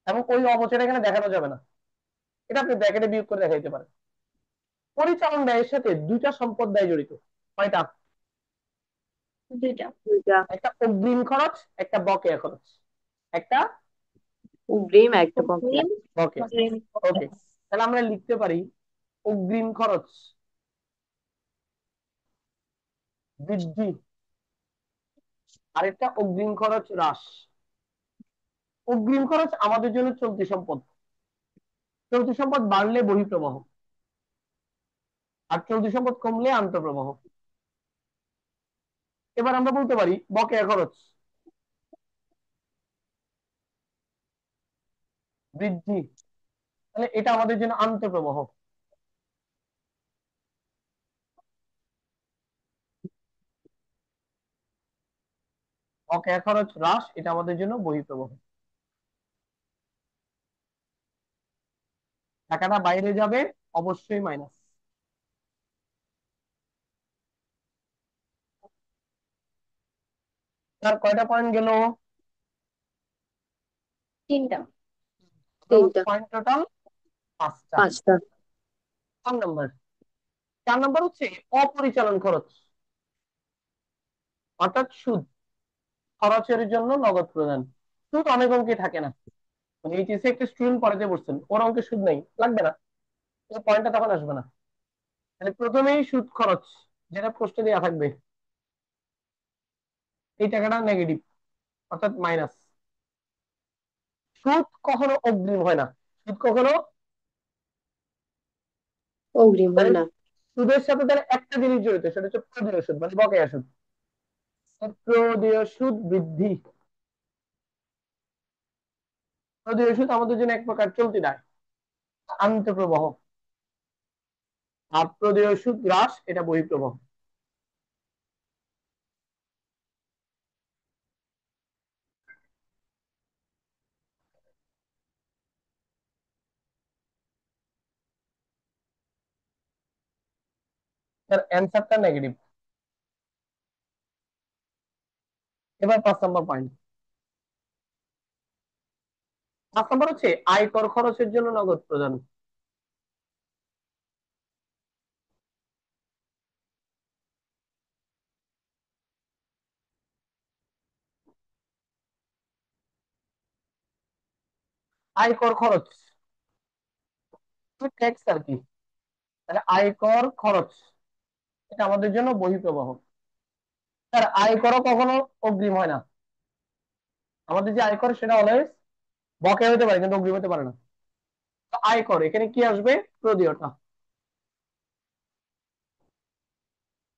এবং ওই অবচয়টা এখানে দেখানো যাবে না, এটা আপনি ব্র্যাকেটে বিয়োগ করে দেখাইতে পারেন। পরিচালন ব্যয়ের সাথে দুইটা সম্পদ ব্যয় জড়িত। কয়টা? দুইটা। দুইটা। একটা অগ্রিম খরচ, একটা বকেয়া খরচ। একটা অগ্রিম, একটা বকেয়া। অগ্রিম। বকেয়া। অগ্রিম। ওকে, তাহলে আমরা লিখতে পারি অগ্রিম খরচ বৃদ্ধি, আরেকটা অগ্রিম খরচ হ্রাস। অগ্রিম খরচ আমাদের জন্য চলতি সম্পদ, চলতি সম্পদ বাড়লে বহিঃপ্রবাহ, আর চলতি সম্পদ কমলে আন্তঃপ্রবাহ। এবার আমরা বলতে পারি বকেয়া খরচ বৃদ্ধি, তাহলে এটা আমাদের জন্য আন্তঃপ্রবাহ। বকেয়া খরচ হ্রাস, এটা আমাদের জন্য বহিঃপ্রবাহ। টাকাটা বাইরে যাবে, অবশ্যই মাইনাস। তার কয়টা পয়েন্ট গেল? তিনটা। তিনটা। পয়েন্ট টোটাল 5টা। পাঁচটা। 4 নম্বর, 4 নম্বর হচ্ছে অপরিচালন খরচ, অর্থাৎ সুদ। খরচের জন্য নগদ প্রদান। সুদ অনেক অঙ্কে থাকে না, মানে এইচএসসি একটা স্টুডেন্ট পড়াতে বসছেন, ওর অঙ্কে সুদ নাই, লাগবে না, এই পয়েন্টটা তখন আসবে না। তাহলে প্রথমেই সুদ খরচ, যেটা প্রশ্নে দেওয়া থাকবে, এই টাকাটা নেগেটিভ, অর্থাৎ মাইনাস। সুদ কখনো অগ্রিম হয় না, সুদ কখনো, অগ্রিম হয় তাহলে না। সুদের সাথে তাহলে একটা জিনিস জড়িত, সেটা হচ্ছে প্রদেয় সুদ, মানে বকেয়া সুদ। প্রদেয় সুদ বৃদ্ধি। প্রদেয় সুদ আমাদের জন্য এক প্রকার চলতি দায়, আন্তঃপ্রবাহ। আর প্রদেয় সুদ হ্রাস, এটা বহিঃপ্রবাহ। তার অ্যান্সারটা নেগেটিভ। এবার 5 নম্বর পয়েন্ট। 5 নম্বর হচ্ছে আয়কর খরচের জন্য নগদ প্রদান। আয়কর খরচ ট্যাক্স আর কি, তাহলে আয়কর খরচ এটা আমাদের জন্য বহিঃপ্রবাহ। তার আয়করও কখনো অগ্রিম হয় না, আমাদের যে আয়কর সেটা অলওয়েজ বকেয়া হতে পারে কিন্তু অগ্রিম হতে পারে না। তো আয়কর এখানে কি আসবে? প্রদেয়টা।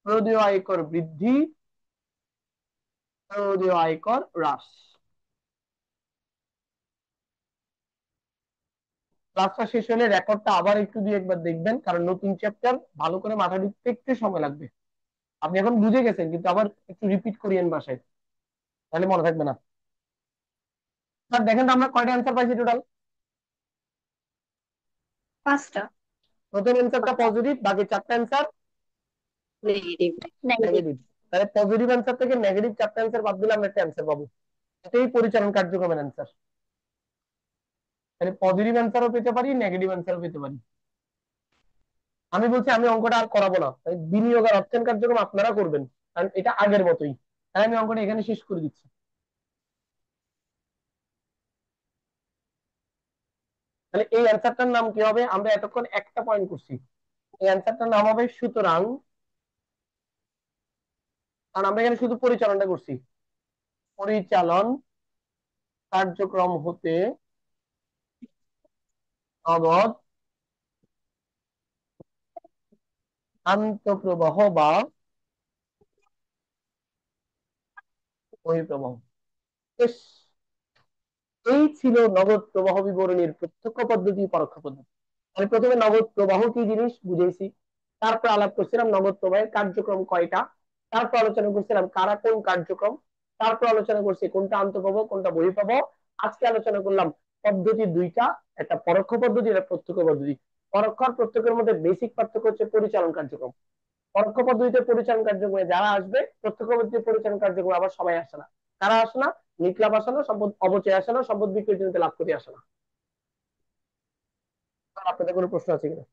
প্রদেয় আয়কর বৃদ্ধি, প্রদেয় আয়কর হ্রাস। ক্লাসটা শেষ হলে রেকর্ডটা আবার একটু দুই একবার দেখবেন, কারণ নতুন চ্যাপ্টার, ভালো করে মাথা ঢুকতে একটু সময় লাগবে। আপনি এখন বুঝে গেছেন, কিন্তু আবার একটু রিপিট করিয়েন বাসায়, তাহলে মনে থাকবে না। স্যার দেখেন তো আমরা কয়টা অ্যান্সার পাইছি টোটাল? 5টা। প্রথম অ্যান্সারটা পজিটিভ, বাকি 4টা অ্যান্সার নেগেটিভ। নেগেটিভ। নেগেটিভ। তাহলে পজিটিভ অ্যান্সার থেকে নেগেটিভ 4টা অ্যান্সার বাদ দিলে আমরা একটা অ্যান্সার পাবো। এটাই পরিচালন কার্যক্রমের অ্যান্সার। তাহলে পজিটিভ অ্যান্সারও পেতে পারি, নেগেটিভ অ্যান্সারও পেতে পারি। আমি বলছি আমি অঙ্কটা আর করাবো না, তাই বিনিয়োগ আর অর্থায়ন কার্যক্রম আপনারা করবেন, কারণ এটা আগের মতোই। তাই আমি অঙ্কটা এখানে শেষ করে দিচ্ছি। তাহলে এই অ্যান্সারটার নাম কি হবে? আমরা এতক্ষণ একটা পয়েন্ট করছি, এই অ্যান্সারটার নাম হবে সুতরাং, কারণ আমরা এখানে শুধু পরিচালনটা করছি, পরিচালন কার্যক্রম হতে নগদ আন্তঃপ্রবাহ বা বহিঃপ্রবাহ। বেশ, এই ছিল নগদ প্রবাহ বিবরণীর প্রত্যক্ষ পদ্ধতি, পরোক্ষ পদ্ধতি। আমি প্রথমে নগদ প্রবাহ কি জিনিস বুঝেছি, তারপর আলাপ করছিলাম নগদ প্রবাহের কার্যক্রম কয়টা, তারপর আলোচনা করছিলাম কারা কোন কার্যক্রম, তারপর আলোচনা করছি কোনটা আন্তঃপ্রবাহ কোনটা বহিঃপ্রবাহ। আজকে আলোচনা করলাম পদ্ধতি দুইটা, একটা পরোক্ষ পদ্ধতি, একটা প্রত্যক্ষ পদ্ধতি। পরোক্ষ আর প্রত্যক্ষের মধ্যে বেসিক পার্থক্য হচ্ছে পরিচালন কার্যক্রম। পরোক্ষ পদ্ধতিতে পরিচালন কার্যক্রমে যারা আসবে, প্রত্যক্ষ পদ্ধতিতে পরিচালন কার্যক্রমে আবার সবাই আসে না। কারা আসে না? নিট লাভ আসে না, সম্পদ অপচয় আসে না, সম্পদ বিক্রির জন্য লাভ করে আসে না। আপনাদের কোনো প্রশ্ন আছে কিনা?